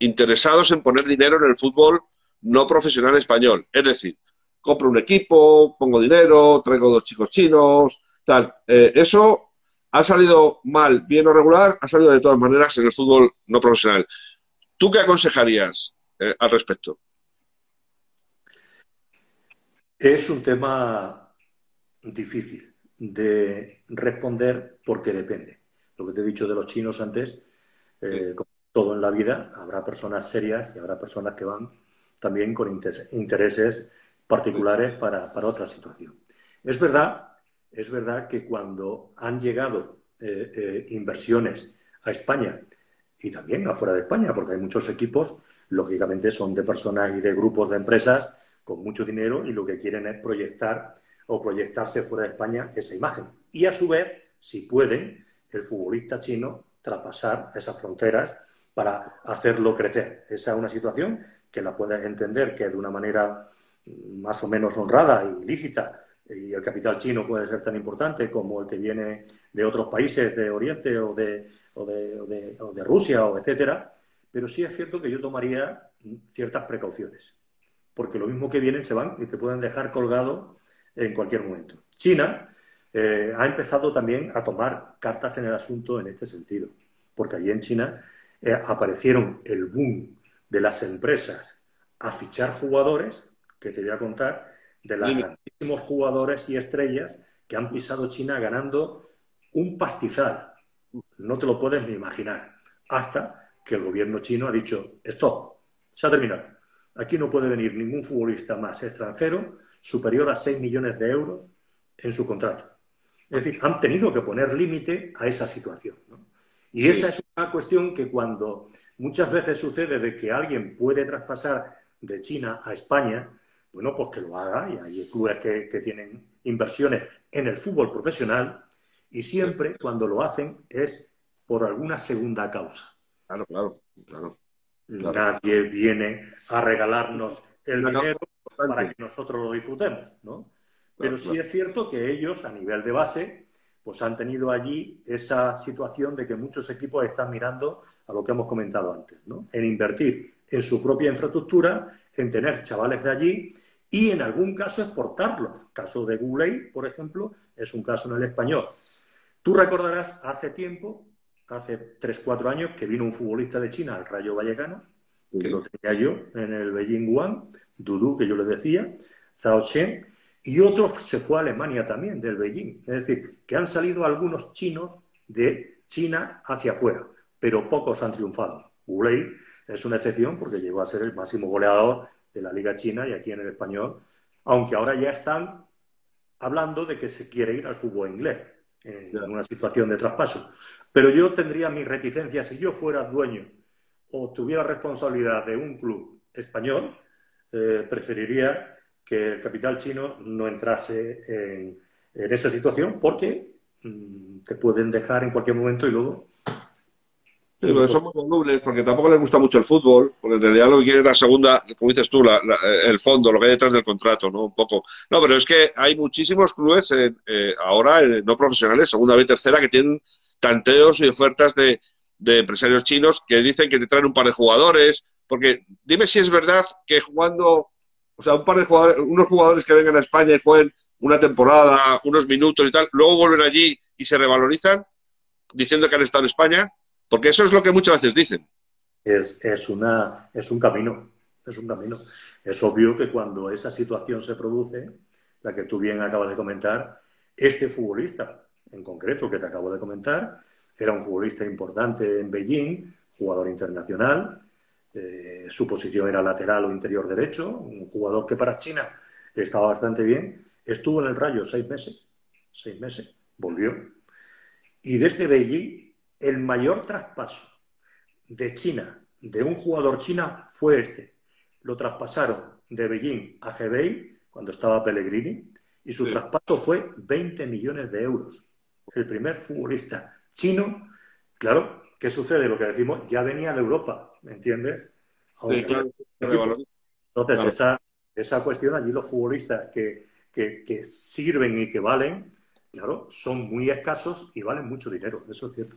interesados en poner dinero en el fútbol no profesional español. Es decir, compro un equipo, pongo dinero, traigo dos chicos chinos, tal. Eso ha salido mal, bien o regular, ha salido de todas maneras en el fútbol no profesional. ¿Tú qué aconsejarías al respecto? Es un tema difícil de responder porque depende. Lo que te he dicho de los chinos antes, como todo en la vida, habrá personas serias y habrá personas que van también con intereses particulares para otra situación. Es verdad que cuando han llegado inversiones a España y también afuera de España, porque hay muchos equipos, lógicamente son de personas y de grupos de empresas con mucho dinero y lo que quieren es proyectar o proyectarse fuera de España esa imagen. Y a su vez, si pueden, el futbolista chino traspasar esas fronteras para hacerlo crecer. Esa es una situación que la puedes entender que de una manera más o menos honrada y lícita, y el capital chino puede ser tan importante como el que viene de otros países de Oriente o de Rusia o etcétera, pero sí es cierto que yo tomaría ciertas precauciones, porque lo mismo que vienen se van y te pueden dejar colgado en cualquier momento. China ha empezado también a tomar cartas en el asunto en este sentido, porque allí en China aparecieron el boom de las empresas a fichar jugadores, que te voy a contar, de los grandísimos jugadores y estrellas que han pisado China ganando un pastizal. No te lo puedes ni imaginar. Hasta que el gobierno chino ha dicho, stop, se ha terminado. Aquí no puede venir ningún futbolista más extranjero superior a 6 millones de euros en su contrato. Es decir, han tenido que poner límite a esa situación, ¿no? Y esa es una cuestión que cuando muchas veces sucede de que alguien puede traspasar de China a España, bueno, pues que lo haga, y hay clubes que tienen inversiones en el fútbol profesional, y siempre cuando lo hacen es por alguna segunda causa. Claro. Nadie viene a regalarnos el dinero para que nosotros lo disfrutemos, ¿no? Pero sí es cierto que ellos, a nivel de base, pues han tenido allí esa situación de que muchos equipos están mirando a lo que hemos comentado antes, ¿no? En invertir en su propia infraestructura, en tener chavales de allí y en algún caso exportarlos. Caso de Goulet, por ejemplo, es un caso en el español. Tú recordarás hace tiempo, hace 3-4 años, que vino un futbolista de China al Rayo Vallecano, que lo tenía yo en el Beijing One, Dudu, que yo le decía, Zhao Chen, y otro se fue a Alemania también, del Beijing. Es decir, que han salido algunos chinos de China hacia afuera, pero pocos han triunfado. Goulet es una excepción porque llegó a ser el máximo goleador de la Liga China y aquí en el español, aunque ahora ya están hablando de que se quiere ir al fútbol inglés en una situación de traspaso. Pero yo tendría mis reticencias si yo fuera dueño o tuviera responsabilidad de un club español, preferiría que el capital chino no entrase en esa situación porque te pueden dejar en cualquier momento y luego... Sí, pero son muy volubles porque tampoco les gusta mucho el fútbol, porque en realidad lo que quieren es la segunda, como dices tú, el fondo, lo que hay detrás del contrato, ¿no? Un poco. No, pero es que hay muchísimos clubes ahora, no profesionales, segunda B y tercera, que tienen tanteos y ofertas de empresarios chinos que dicen que te traen un par de jugadores, porque dime si es verdad que jugando, o sea, un par de jugadores, unos jugadores que vengan a España y jueguen una temporada, unos minutos y tal, luego vuelven allí y se revalorizan diciendo que han estado en España, porque eso es lo que muchas veces dicen. Es un camino, es un camino. Es obvio que cuando esa situación se produce, la que tú bien acabas de comentar, este futbolista en concreto que te acabo de comentar, era un futbolista importante en Beijing, jugador internacional, su posición era lateral o interior derecho, un jugador que para China estaba bastante bien, estuvo en el Rayo 6 meses, volvió. Y desde Beijing, el mayor traspaso de China, de un jugador china, fue este. Lo traspasaron de Beijing a Hebei cuando estaba Pellegrini y su traspaso fue 20 millones de euros. El primer futbolista chino, claro, ¿qué sucede? Lo que decimos, ya venía de Europa, ¿me entiendes? Sí, claro. Entonces, claro. Esa cuestión, allí los futbolistas que sirven y que valen, claro, son muy escasos y valen mucho dinero, eso es cierto.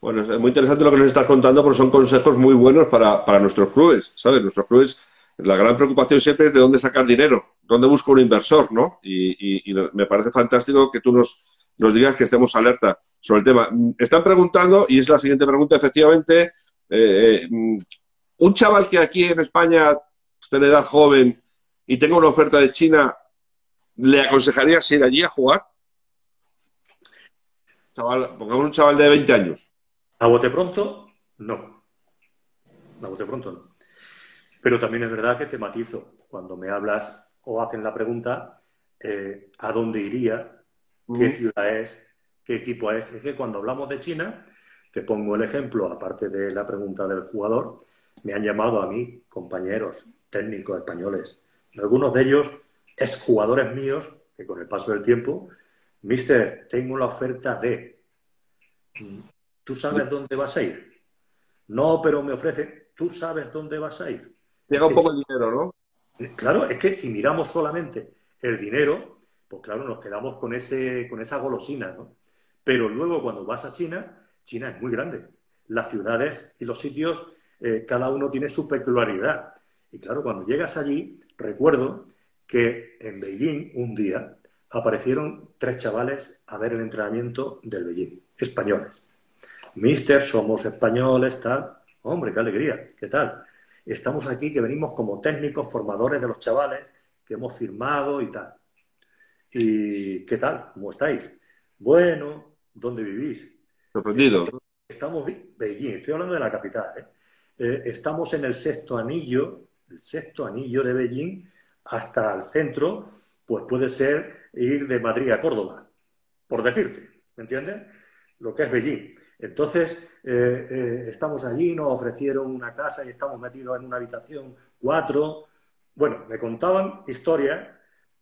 Bueno, es muy interesante lo que nos estás contando porque son consejos muy buenos para nuestros clubes, ¿sabes? Nuestros clubes, la gran preocupación siempre es de dónde sacar dinero, dónde busco un inversor, ¿no? Y me parece fantástico que tú nos digas que estemos alerta sobre el tema. Están preguntando, y es la siguiente pregunta, efectivamente, un chaval que aquí en España esté en edad joven y tenga una oferta de China, ¿le aconsejarías ir allí a jugar? Pongamos un chaval de 20 años. A bote pronto, no. A bote pronto, no. Pero también es verdad que te matizo. Cuando me hablas o hacen la pregunta, ¿a dónde iría? ¿Qué ciudad es? ¿Qué equipo es? Es que cuando hablamos de China, te pongo el ejemplo, aparte de la pregunta del jugador, me han llamado a mí compañeros técnicos españoles, algunos de ellos exjugadores míos, que con el paso del tiempo, mister, tengo la oferta de... ¿Tú sabes dónde vas a ir? No, pero me ofrece, ¿tú sabes dónde vas a ir? Llega un poco el dinero, ¿no? Claro, es que si miramos solamente el dinero, pues claro, nos quedamos con esa golosina, ¿no? Pero luego cuando vas a China, China es muy grande. Las ciudades y los sitios, cada uno tiene su peculiaridad. Y claro, cuando llegas allí, recuerdo que en Beijing un día aparecieron 3 chavales a ver el entrenamiento del Beijing, españoles. Mister, somos españoles, tal. Hombre, qué alegría, ¿qué tal? Estamos aquí que venimos como técnicos, formadores de los chavales, que hemos firmado y tal. ¿Y qué tal? ¿Cómo estáis? Bueno, ¿dónde vivís? Sorprendido. Estamos en Beijing, estoy hablando de la capital, ¿eh? Estamos en el sexto anillo de Beijing, hasta el centro, pues puede ser ir de Madrid a Córdoba, por decirte, ¿me entiendes? Lo que es Beijing. Entonces, estamos allí, nos ofrecieron una casa y estamos metidos en una habitación 4. Bueno, me contaban historias.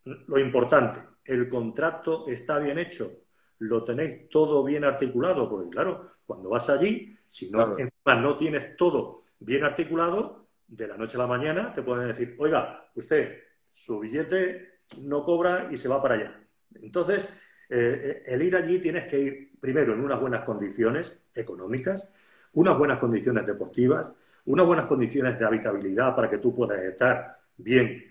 Lo importante, el contrato está bien hecho, lo tenéis todo bien articulado, porque claro, cuando vas allí, si no, claro, encima no tienes todo bien articulado, de la noche a la mañana te pueden decir, oiga, usted, su billete no cobra y se va para allá. Entonces, el ir allí tienes que ir primero en unas buenas condiciones económicas, unas buenas condiciones deportivas, unas buenas condiciones de habitabilidad para que tú puedas estar bien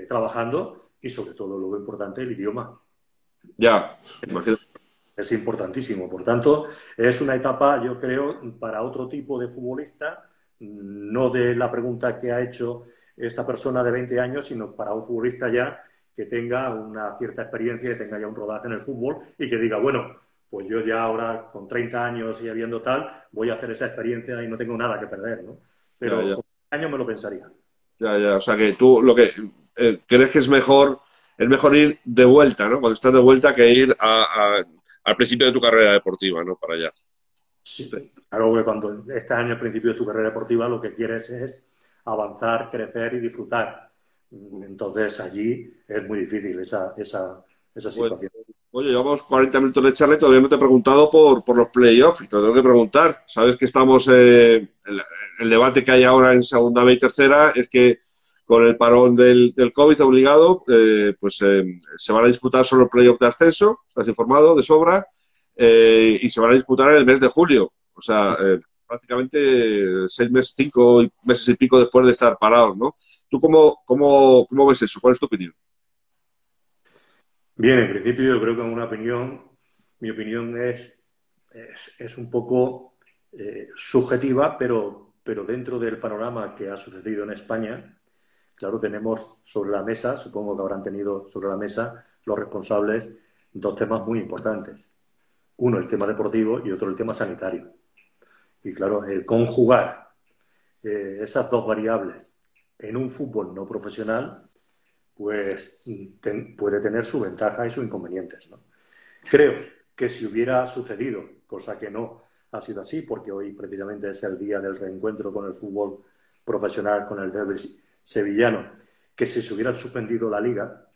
trabajando y sobre todo, lo importante, el idioma. Ya, imagino. Es importantísimo. Por tanto, es una etapa, yo creo, para otro tipo de futbolista, no de la pregunta que ha hecho esta persona de 20 años, sino para un futbolista ya que tenga una cierta experiencia, que tenga ya un rodaje en el fútbol y que diga, bueno, pues yo ya ahora con 30 años y habiendo tal, voy a hacer esa experiencia y no tengo nada que perder, ¿no? Pero ya. con 30 años me lo pensaría. Ya, o sea que tú lo que crees que es mejor ir de vuelta, ¿no? Cuando estás de vuelta que ir al principio de tu carrera deportiva, ¿no? Para allá. Sí, claro que cuando estás en el principio de tu carrera deportiva lo que quieres es avanzar, crecer y disfrutar. Entonces allí es muy difícil esa situación. Oye, llevamos 40 minutos de charla y todavía no te he preguntado por los playoffs y te lo tengo que preguntar. Sabes que estamos, el debate que hay ahora en segunda B y tercera es que con el parón del COVID obligado, se van a disputar solo playoffs de ascenso, estás informado de sobra, y se van a disputar en el mes de julio. O sea, prácticamente 6 meses, 5 meses y pico después de estar parados, ¿no? ¿Tú cómo ves eso? ¿Cuál es tu opinión? Bien, en principio yo creo que mi opinión es un poco subjetiva, pero dentro del panorama que ha sucedido en España, claro, tenemos sobre la mesa, supongo que habrán tenido sobre la mesa los responsables dos temas muy importantes. Uno, el tema deportivo y otro, el tema sanitario. Y claro, el conjugar esas dos variables en un fútbol no profesional, pues puede tener sus ventajas y sus inconvenientes, ¿no? Creo que si hubiera sucedido, cosa que no ha sido así, porque hoy precisamente es el día del reencuentro con el fútbol profesional, con el derbi sevillano, que si se hubiera suspendido la liga,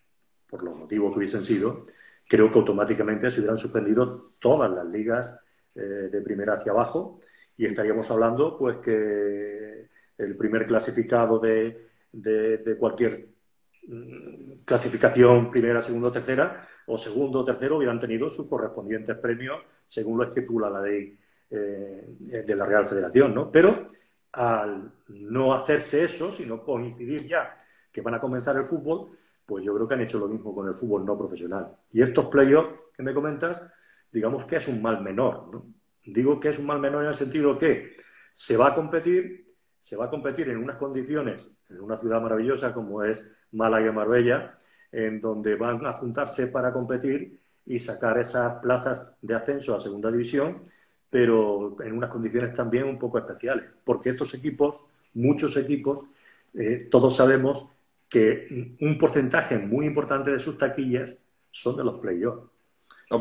por los motivos que hubiesen sido, creo que automáticamente se hubieran suspendido todas las ligas de primera hacia abajo y estaríamos hablando pues que el primer clasificado de cualquier clasificación primera, segunda o tercera, o segundo o tercero hubieran tenido sus correspondientes premios según lo estipula la ley de la Real Federación, ¿no? Pero al no hacerse eso, sino coincidir ya que van a comenzar el fútbol, pues yo creo que han hecho lo mismo con el fútbol no profesional. Y estos playoffs que me comentas, digamos que es un mal menor, ¿no? Digo que es un mal menor en el sentido que se va a competir en unas condiciones, en una ciudad maravillosa como es Málaga y Marbella, en donde van a juntarse para competir y sacar esas plazas de ascenso a segunda división, pero en unas condiciones también un poco especiales, porque estos equipos, muchos equipos, todos sabemos que un porcentaje muy importante de sus taquillas son de los playoffs.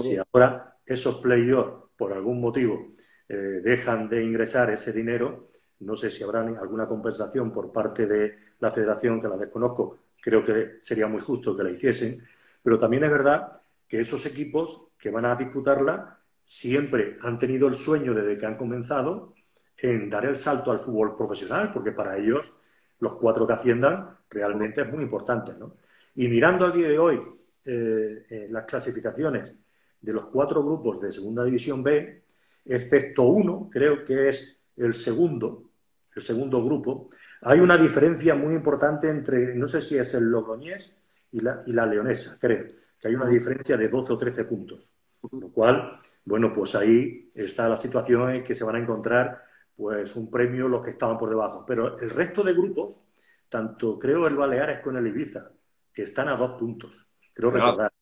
Si ahora esos playoffs, por algún motivo, dejan de ingresar ese dinero, no sé si habrá alguna compensación por parte de la federación, que la desconozco, creo que sería muy justo que la hiciesen, pero también es verdad que esos equipos que van a disputarla siempre han tenido el sueño desde que han comenzado en dar el salto al fútbol profesional, porque para ellos los 4 que asciendan realmente es muy importante, ¿no? Y mirando al día de hoy las clasificaciones de los 4 grupos de Segunda División B, excepto uno, creo que es el segundo grupo, hay una diferencia muy importante entre, no sé si es el Logroñés y la Leonesa, creo, que hay una diferencia de 12 o 13 puntos. Lo cual, bueno, pues ahí está la situación en que se van a encontrar pues un premio los que estaban por debajo. Pero el resto de grupos, tanto creo el Baleares con el Ibiza, que están a 2 puntos, creo recordar,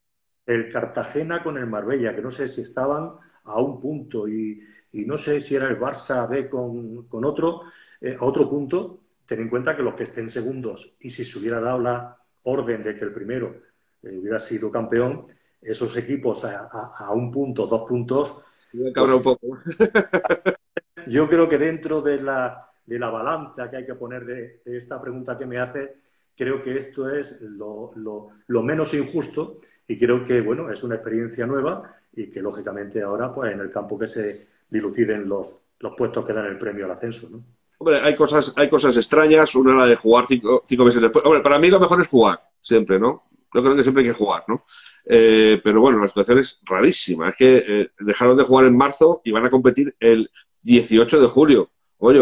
el Cartagena con el Marbella, que no sé si estaban a 1 punto y no sé si era el Barça B con otro, a otro punto. Ten en cuenta que los que estén segundos y si se hubiera dado la orden de que el primero hubiera sido campeón, esos equipos a 1 punto, 2 puntos, pues, Un poco. yo creo que dentro de la balanza que hay que poner de esta pregunta que me hace, creo que esto es lo menos injusto y creo que, bueno, es una experiencia nueva y que, lógicamente, ahora, pues, en el campo que se diluciden los puestos que dan el premio al ascenso, ¿no? Hombre, hay cosas extrañas. Una, la de jugar 5 meses después. Hombre, para mí lo mejor es jugar, siempre, ¿no? Yo creo que siempre hay que jugar, ¿no? Pero bueno, la situación es rarísima. Es que dejaron de jugar en marzo y van a competir el 18 de julio. Oye,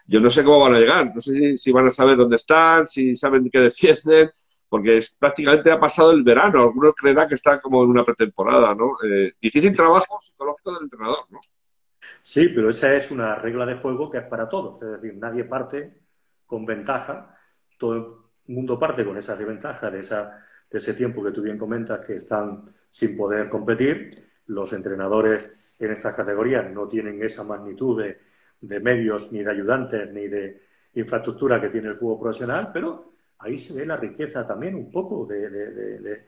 yo no sé cómo van a llegar. No sé si van a saber dónde están, si saben que defienden, porque prácticamente ha pasado el verano. Algunos creerán que está como en una pretemporada, ¿no? Difícil trabajo psicológico del entrenador, ¿no? Sí, pero esa es una regla de juego que es para todos. Es decir, nadie parte con ventaja, todo el mundo parte con esa desventaja de ese tiempo que tú bien comentas que están sin poder competir. Los entrenadores en estas categorías no tienen esa magnitud de medios, ni de ayudantes, ni de infraestructura que tiene el fútbol profesional, pero ahí se ve la riqueza también un poco de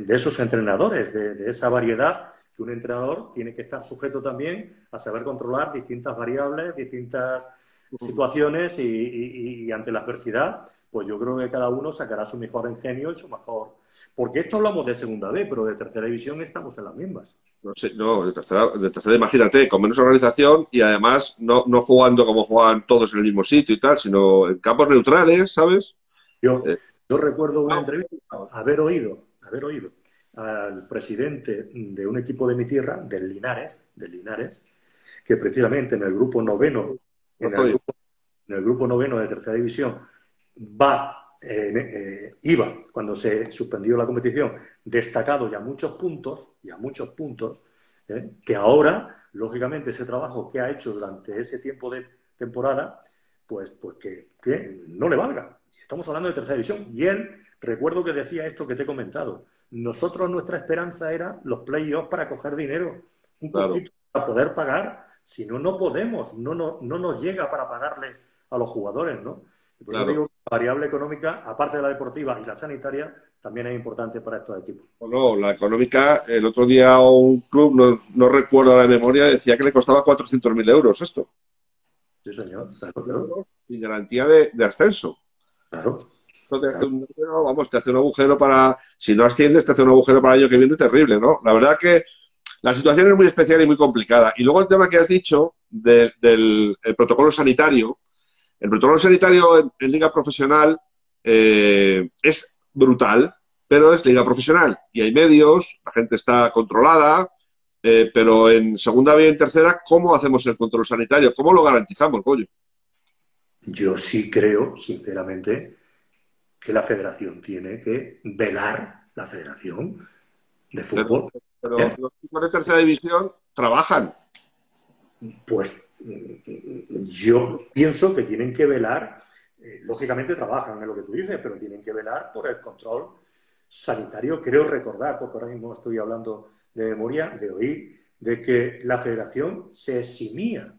esos entrenadores, de esa variedad que un entrenador tiene que estar sujeto también a saber controlar distintas variables, distintas situaciones y ante la adversidad, pues yo creo que cada uno sacará su mejor ingenio y su mejor... Porque esto hablamos de segunda B, pero de tercera división estamos en las mismas. No sé, no, de tercera, imagínate, con menos organización y además no jugando como juegan todos en el mismo sitio y tal, sino en campos neutrales, ¿sabes? Yo, Eh, yo recuerdo una entrevista, haber oído al presidente de un equipo de mi tierra, del Linares, que precisamente en el grupo noveno, no en el jodido. grupo, en el grupo noveno de tercera división, va iba, cuando se suspendió la competición, destacado y a muchos puntos, que ahora, lógicamente, ese trabajo que ha hecho durante ese tiempo de temporada, pues que no le valga. Estamos hablando de tercera división. Y él, recuerdo que decía esto que te he comentado, nosotros nuestra esperanza era los playoffs para coger dinero, un poquito para poder pagar, si no, no podemos, no nos llega para pagarle a los jugadores, ¿no? Y por eso digo que la variable económica, aparte de la deportiva y la sanitaria, también es importante para estos equipos. No, la económica, el otro día un club, no recuerdo la memoria, decía que le costaba 400.000 euros esto. Sí, señor, claro. Sin garantía de ascenso. Claro. Esto te hace un agujero, vamos, te hace un agujero para, si no asciendes, te hace un agujero para el año que viene terrible, ¿no? La verdad que la situación es muy especial y muy complicada. Y luego el tema que has dicho del el protocolo sanitario. El protocolo sanitario en liga profesional es brutal, pero es liga profesional. Y hay medios, la gente está controlada, pero en segunda B y en tercera, ¿cómo hacemos el control sanitario? ¿Cómo lo garantizamos, Goyo? Yo sí creo, sinceramente, que la federación tiene que velar, la federación de fútbol. Pero los equipos de tercera división trabajan. Pues yo pienso que tienen que velar, lógicamente trabajan en lo que tú dices, pero tienen que velar por el control sanitario. Creo recordar, porque ahora mismo estoy hablando de memoria, de oír, de que la federación se eximía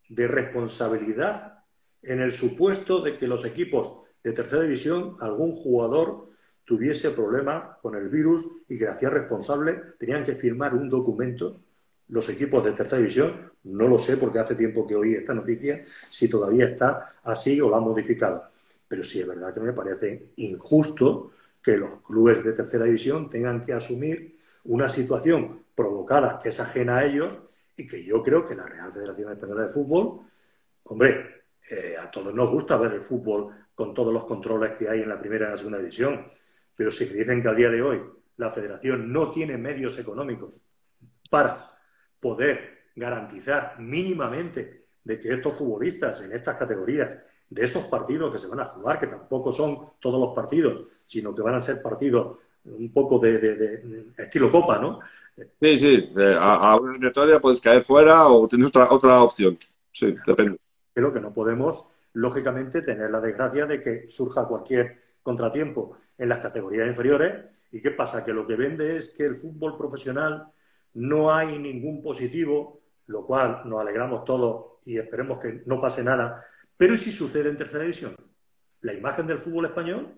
de responsabilidad en el supuesto de que los equipos de tercera división, algún jugador tuviese problemas con el virus y que hacía responsable, tenían que firmar un documento los equipos de tercera división, no lo sé porque hace tiempo que oí esta noticia, si todavía está así o la han modificado. Pero sí es verdad que me parece injusto que los clubes de tercera división tengan que asumir una situación provocada que es ajena a ellos y que yo creo que la Real Federación Española de Fútbol, hombre, a todos nos gusta ver el fútbol con todos los controles que hay en la primera y en la segunda división, pero si me dicen que al día de hoy la Federación no tiene medios económicos para poder garantizar mínimamente de que estos futbolistas en estas categorías, de esos partidos que se van a jugar, que tampoco son todos los partidos, sino que van a ser partidos un poco de estilo Copa, ¿no? Sí, sí, a una eliminatoria puedes caer fuera o tienes otra opción. Sí, depende. Pero que no podemos, lógicamente, tener la desgracia de que surja cualquier contratiempo en las categorías inferiores. ¿Y qué pasa? Que lo que vende es que el fútbol profesional no hay ningún positivo, lo cual nos alegramos todos y esperemos que no pase nada. Pero ¿y si sucede en tercera división? ¿La imagen del fútbol español?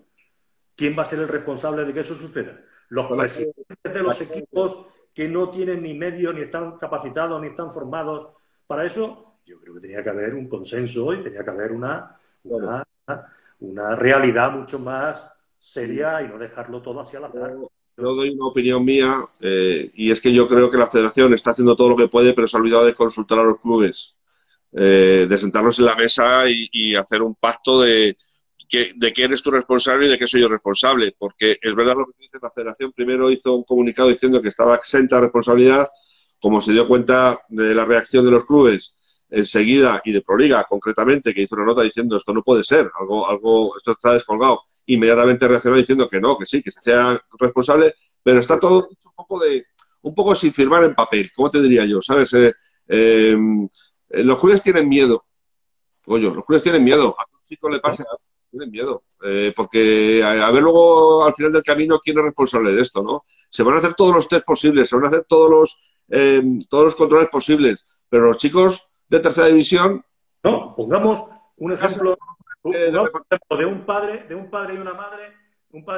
¿Quién va a ser el responsable de que eso suceda? Los presidentes de los equipos que no tienen ni medios, ni están capacitados, ni están formados para eso. Yo creo que tenía que haber un consenso y tenía que haber una realidad mucho más seria y no dejarlo todo hacia el azar. Yo doy una opinión mía y es que yo creo que la federación está haciendo todo lo que puede, pero se ha olvidado de consultar a los clubes, de sentarnos en la mesa y hacer un pacto de quién es tu responsable y de qué soy yo responsable, porque es verdad lo que dice la federación. Primero hizo un comunicado diciendo que estaba exenta de responsabilidad, como se dio cuenta de la reacción de los clubes enseguida, y de Proliga concretamente, que hizo una nota diciendo esto no puede ser, esto está descolgado, inmediatamente reaccionó diciendo que no, que sí, que se hacía responsable, pero está todo un poco sin firmar en papel, ¿cómo te diría yo? ¿Sabes? Los clubes tienen miedo, los clubes tienen miedo, a un chico le pasa algo, tienen miedo, porque a ver luego al final del camino quién es responsable de esto, ¿no? Se van a hacer todos los test posibles, se van a hacer todos los controles posibles, pero los chicos de tercera división... No, pongamos un ejemplo de un padre y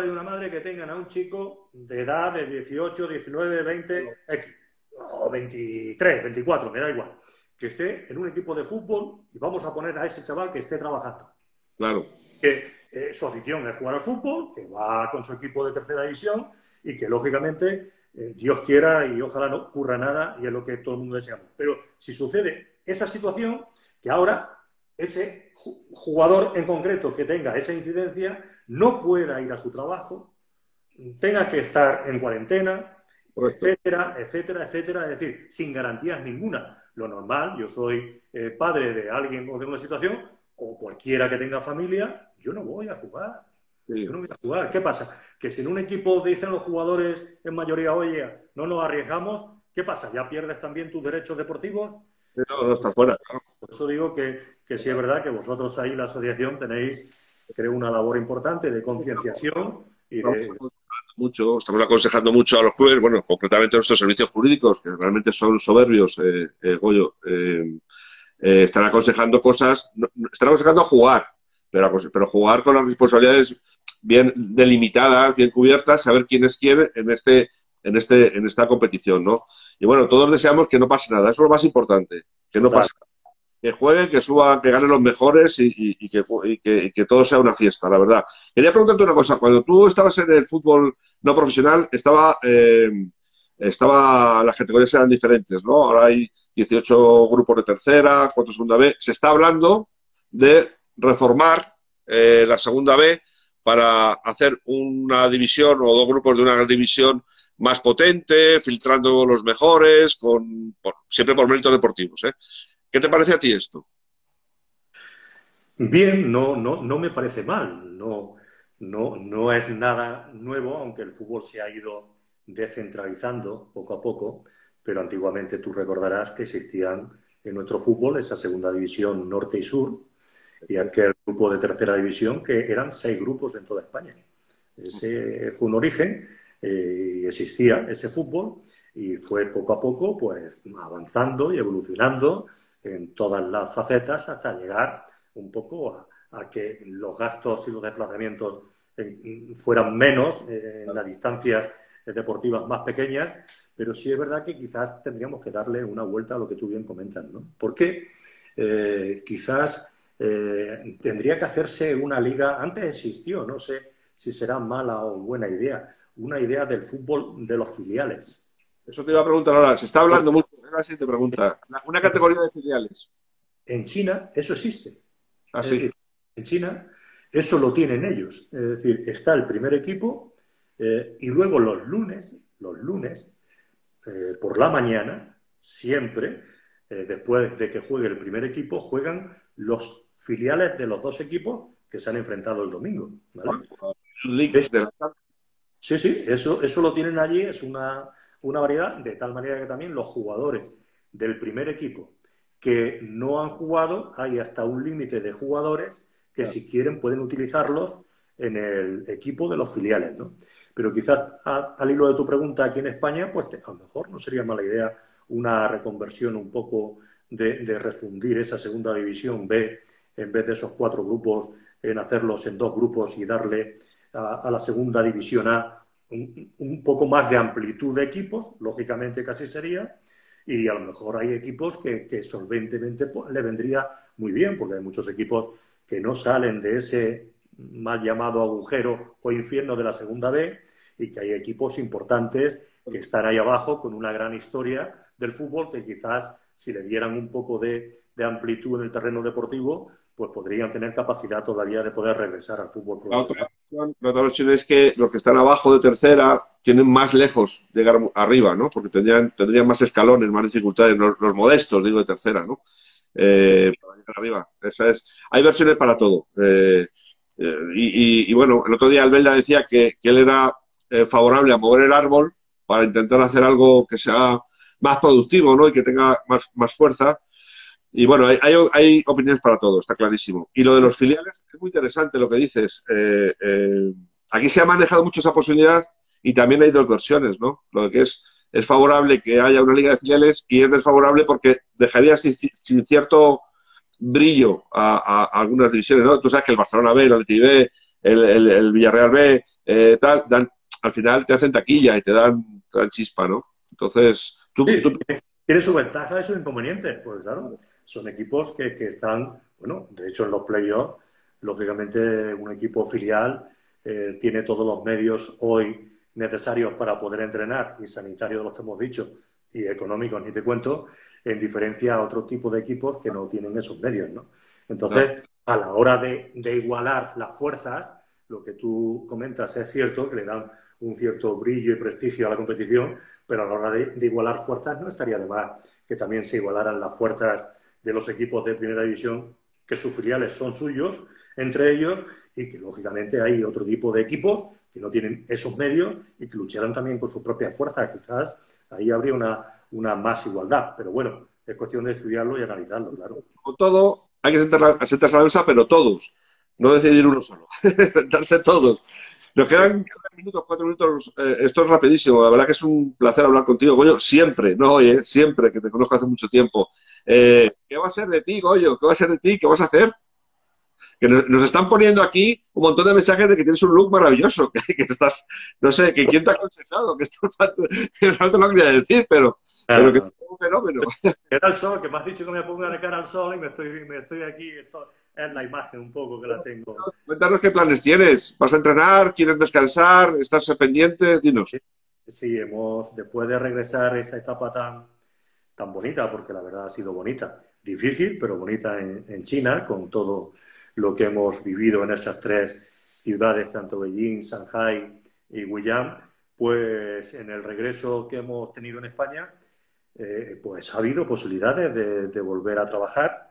una madre, que tengan a un chico de edad de 18, 19, 20, X, o 23, 24, me da igual, que esté en un equipo de fútbol y vamos a poner a ese chaval que esté trabajando. Claro. Que su afición es jugar al fútbol, que va con su equipo de tercera división y que, lógicamente, Dios quiera y ojalá no ocurra nada y es lo que todo el mundo deseamos. Pero si sucede esa situación, que ahora ese jugador en concreto que tenga esa incidencia no pueda ir a su trabajo, tenga que estar en cuarentena, etcétera, etcétera, etcétera, es decir, sin garantías ninguna. Lo normal, yo soy padre de alguien o de una situación, o cualquiera que tenga familia, yo no voy a jugar. Sí. Yo no voy a jugar. ¿Qué pasa? Que si en un equipo dicen los jugadores en mayoría, oye, no nos arriesgamos, ¿qué pasa? ¿Ya pierdes también tus derechos deportivos? No, no está fuera. Por eso digo que sí es verdad que vosotros ahí, la asociación, tenéis, creo, una labor importante de concienciación y Estamos de... aconsejando mucho, estamos aconsejando mucho a los clubes, bueno, concretamente a nuestros servicios jurídicos, que realmente son soberbios, Goyo, están aconsejando cosas, están aconsejando a jugar, pero jugar con las responsabilidades bien delimitadas, bien cubiertas, saber quién es quién en esta competición, ¿no? Y bueno, todos deseamos que no pase nada, eso es lo más importante, que no Total. pase nada. Que jueguen, que suban, que ganen los mejores y que todo sea una fiesta, la verdad. Quería preguntarte una cosa. Cuando tú estabas en el fútbol no profesional, las categorías eran diferentes, ¿no? Ahora hay 18 grupos de tercera, 4 segunda B. Se está hablando de reformar la segunda B para hacer una división o dos grupos de una división más potente, filtrando los mejores, siempre por méritos deportivos, ¿eh? ¿Qué te parece a ti esto? Bien, no me parece mal. No es nada nuevo, aunque el fútbol se ha ido descentralizando poco a poco, pero antiguamente tú recordarás que existían en nuestro fútbol esa segunda división norte y sur y aquel grupo de tercera división que eran 6 grupos en toda España. Ese fue un origen y existía ese fútbol y fue poco a poco pues avanzando y evolucionando en todas las facetas hasta llegar un poco a que los gastos y los desplazamientos fueran menos en las distancias deportivas más pequeñas, pero sí es verdad que quizás tendríamos que darle una vuelta a lo que tú bien comentas, ¿no? Porque quizás tendría que hacerse una liga, antes existió, no sé si será mala o buena idea, una idea del fútbol de los filiales. Eso te iba a preguntar ahora. Se está hablando mucho. Ahora sí te pregunta. Una categoría de filiales. En China eso existe. Es Así. decir, en China eso lo tienen ellos. Es decir, está el primer equipo y luego los lunes por la mañana, siempre, después de que juegue el primer equipo, juegan los filiales de los dos equipos que se han enfrentado el domingo. ¿Vale? League de la... Sí, sí, eso lo tienen allí, es una variedad, de tal manera que también los jugadores del primer equipo que no han jugado, hay hasta un límite de jugadores que si quieren pueden utilizarlos en el equipo de los filiales, ¿no? Pero quizás al hilo de tu pregunta aquí en España, pues a lo mejor no sería mala idea una reconversión un poco de refundir esa segunda división B en vez de esos 4 grupos, en hacerlos en 2 grupos y darle a la segunda división A un poco más de amplitud de equipos, lógicamente casi sería, y a lo mejor hay equipos que solventemente pues, le vendría muy bien, porque hay muchos equipos que no salen de ese mal llamado agujero o infierno de la segunda B y que hay equipos importantes que están ahí abajo con una gran historia del fútbol que quizás si le dieran un poco de amplitud en el terreno deportivo, pues podrían tener capacidad todavía de poder regresar al fútbol profesional. La otra opción es que los que están abajo de tercera tienen más lejos llegar arriba, ¿no? Porque tendrían más escalones, más dificultades, los modestos, digo, de tercera, ¿no? Para llegar arriba. Hay versiones para todo. Bueno, el otro día Albelda decía que él era favorable a mover el árbol para intentar hacer algo que sea más productivo, ¿no? Y que tenga más fuerza. Y bueno, hay opiniones para todo, está clarísimo. Y lo de los filiales es muy interesante lo que dices. Aquí se ha manejado mucho esa posibilidad y también hay dos versiones, ¿no? Lo que es favorable que haya una liga de filiales y es desfavorable porque dejaría sin cierto brillo a algunas divisiones, ¿no? Tú sabes que el Barcelona B, el Atleti B, el Villarreal B, al final te hacen taquilla y te dan chispa, ¿no? Entonces, Sí, tiene su ventaja y sus inconvenientes, pues claro, son equipos que están, bueno, de hecho en los playoffs, lógicamente un equipo filial tiene todos los medios hoy necesarios para poder entrenar, y sanitarios de los que hemos dicho, y económicos, ni te cuento, en diferencia a otro tipo de equipos que no tienen esos medios, ¿no? no. Entonces, a la hora de igualar las fuerzas, lo que tú comentas es cierto, que le dan un cierto brillo y prestigio a la competición, pero a la hora de igualar fuerzas no estaría de más que también se igualaran las fuerzas de los equipos de primera división, que sus filiales son suyos, entre ellos, y que lógicamente hay otro tipo de equipos que no tienen esos medios y que lucharán también con sus propias fuerzas. Quizás ahí habría una más igualdad, pero bueno, es cuestión de estudiarlo y analizarlo, claro. Con todo, hay que sentarse a la mesa, pero todos, no decidir uno solo, sentarse todos. Nos Sí. quedan 3 minutos, 4 minutos. Esto es rapidísimo. La verdad que es un placer hablar contigo, Goyo. Siempre, no hoy, siempre, que te conozco hace mucho tiempo. ¿Qué va a ser de ti, Goyo? ¿Qué va a ser de ti? ¿Qué vas a hacer? Que nos están poniendo aquí un montón de mensajes de que tienes un look maravilloso, que estás, no sé, que quién te ha aconsejado, que esto no te lo quería decir, pero que es un fenómeno. Era el sol, que me has dicho que me ponga de cara al sol y me estoy aquí. Esto es la imagen un poco que la tengo. Cuéntanos qué planes tienes. ¿Vas a entrenar? ¿Quieres descansar? ¿Estás pendiente? Dinos. Sí, después de regresar esa etapa tan bonita, porque la verdad ha sido bonita, difícil, pero bonita en China, con todo lo que hemos vivido en esas 3 ciudades, tanto Beijing, Shanghai y Guiyang, pues en el regreso que hemos tenido en España, pues ha habido posibilidades de volver a trabajar,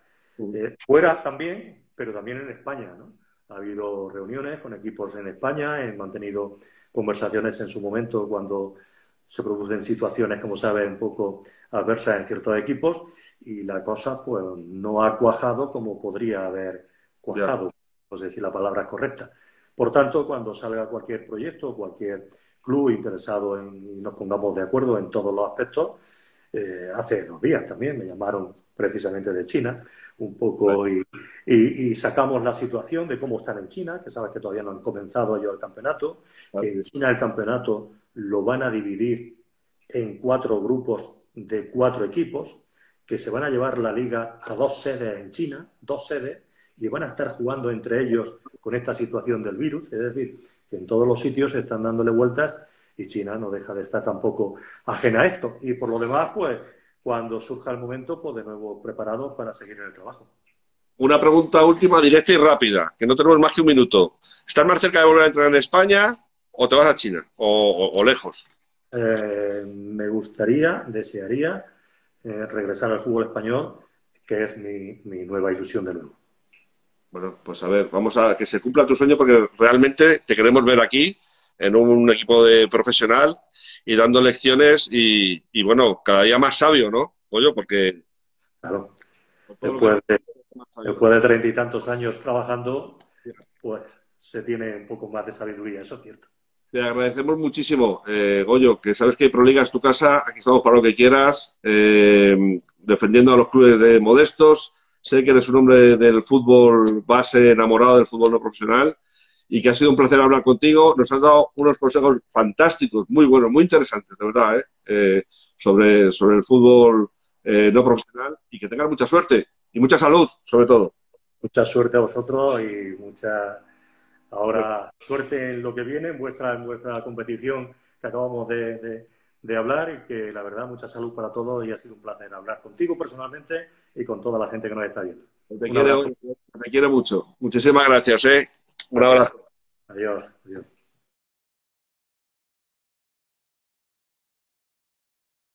fuera también, pero también en España, ¿no? Ha habido reuniones con equipos en España, he mantenido conversaciones en su momento cuando se producen situaciones, como sabe, un poco adversas en ciertos equipos y la cosa pues no ha cuajado como podría haber cuajado. No sé si la palabra es correcta. Por tanto, cuando salga cualquier proyecto, cualquier club interesado en y nos pongamos de acuerdo en todos los aspectos, hace 2 días también me llamaron precisamente de China un poco y sacamos la situación de cómo están en China, que sabes que todavía no han comenzado ellos el campeonato, que en China el campeonato lo van a dividir en 4 grupos de 4 equipos, que se van a llevar la liga a 2 sedes en China, 2 sedes, y van a estar jugando entre ellos con esta situación del virus, es decir, que en todos los sitios se están dándole vueltas y China no deja de estar tampoco ajena a esto. Y por lo demás, pues, cuando surja el momento, pues de nuevo preparados para seguir en el trabajo. Una pregunta última, directa y rápida, que no tenemos más que un minuto. ¿Estás más cerca de volver a entrenar en España o te vas a China? ¿O lejos? Me gustaría, desearía regresar al fútbol español, que es mi nueva ilusión de nuevo. Bueno, pues a ver, vamos a que se cumpla tu sueño porque realmente te queremos ver aquí en un equipo de profesional y dando lecciones y bueno, cada día más sabio, ¿no? Oye, porque Claro, por todo lo después que de, más sabio. después de 30 y tantos años trabajando, pues se tiene un poco más de sabiduría, eso es cierto. Te agradecemos muchísimo, Goyo, que sabes que Proliga es tu casa, aquí estamos para lo que quieras, defendiendo a los clubes de modestos. Sé que eres un hombre del fútbol base, enamorado del fútbol no profesional y que ha sido un placer hablar contigo. Nos has dado unos consejos fantásticos, muy buenos, muy interesantes, de verdad, sobre el fútbol no profesional y que tengas mucha suerte y mucha salud, sobre todo. Mucha suerte a vosotros y ahora suerte en lo que viene, en vuestra competición que acabamos de hablar y que la verdad mucha salud para todos y ha sido un placer hablar contigo personalmente y con toda la gente que nos está viendo. Te quiero mucho. Muchísimas gracias, Un Gracias. abrazo. Adiós. Adiós.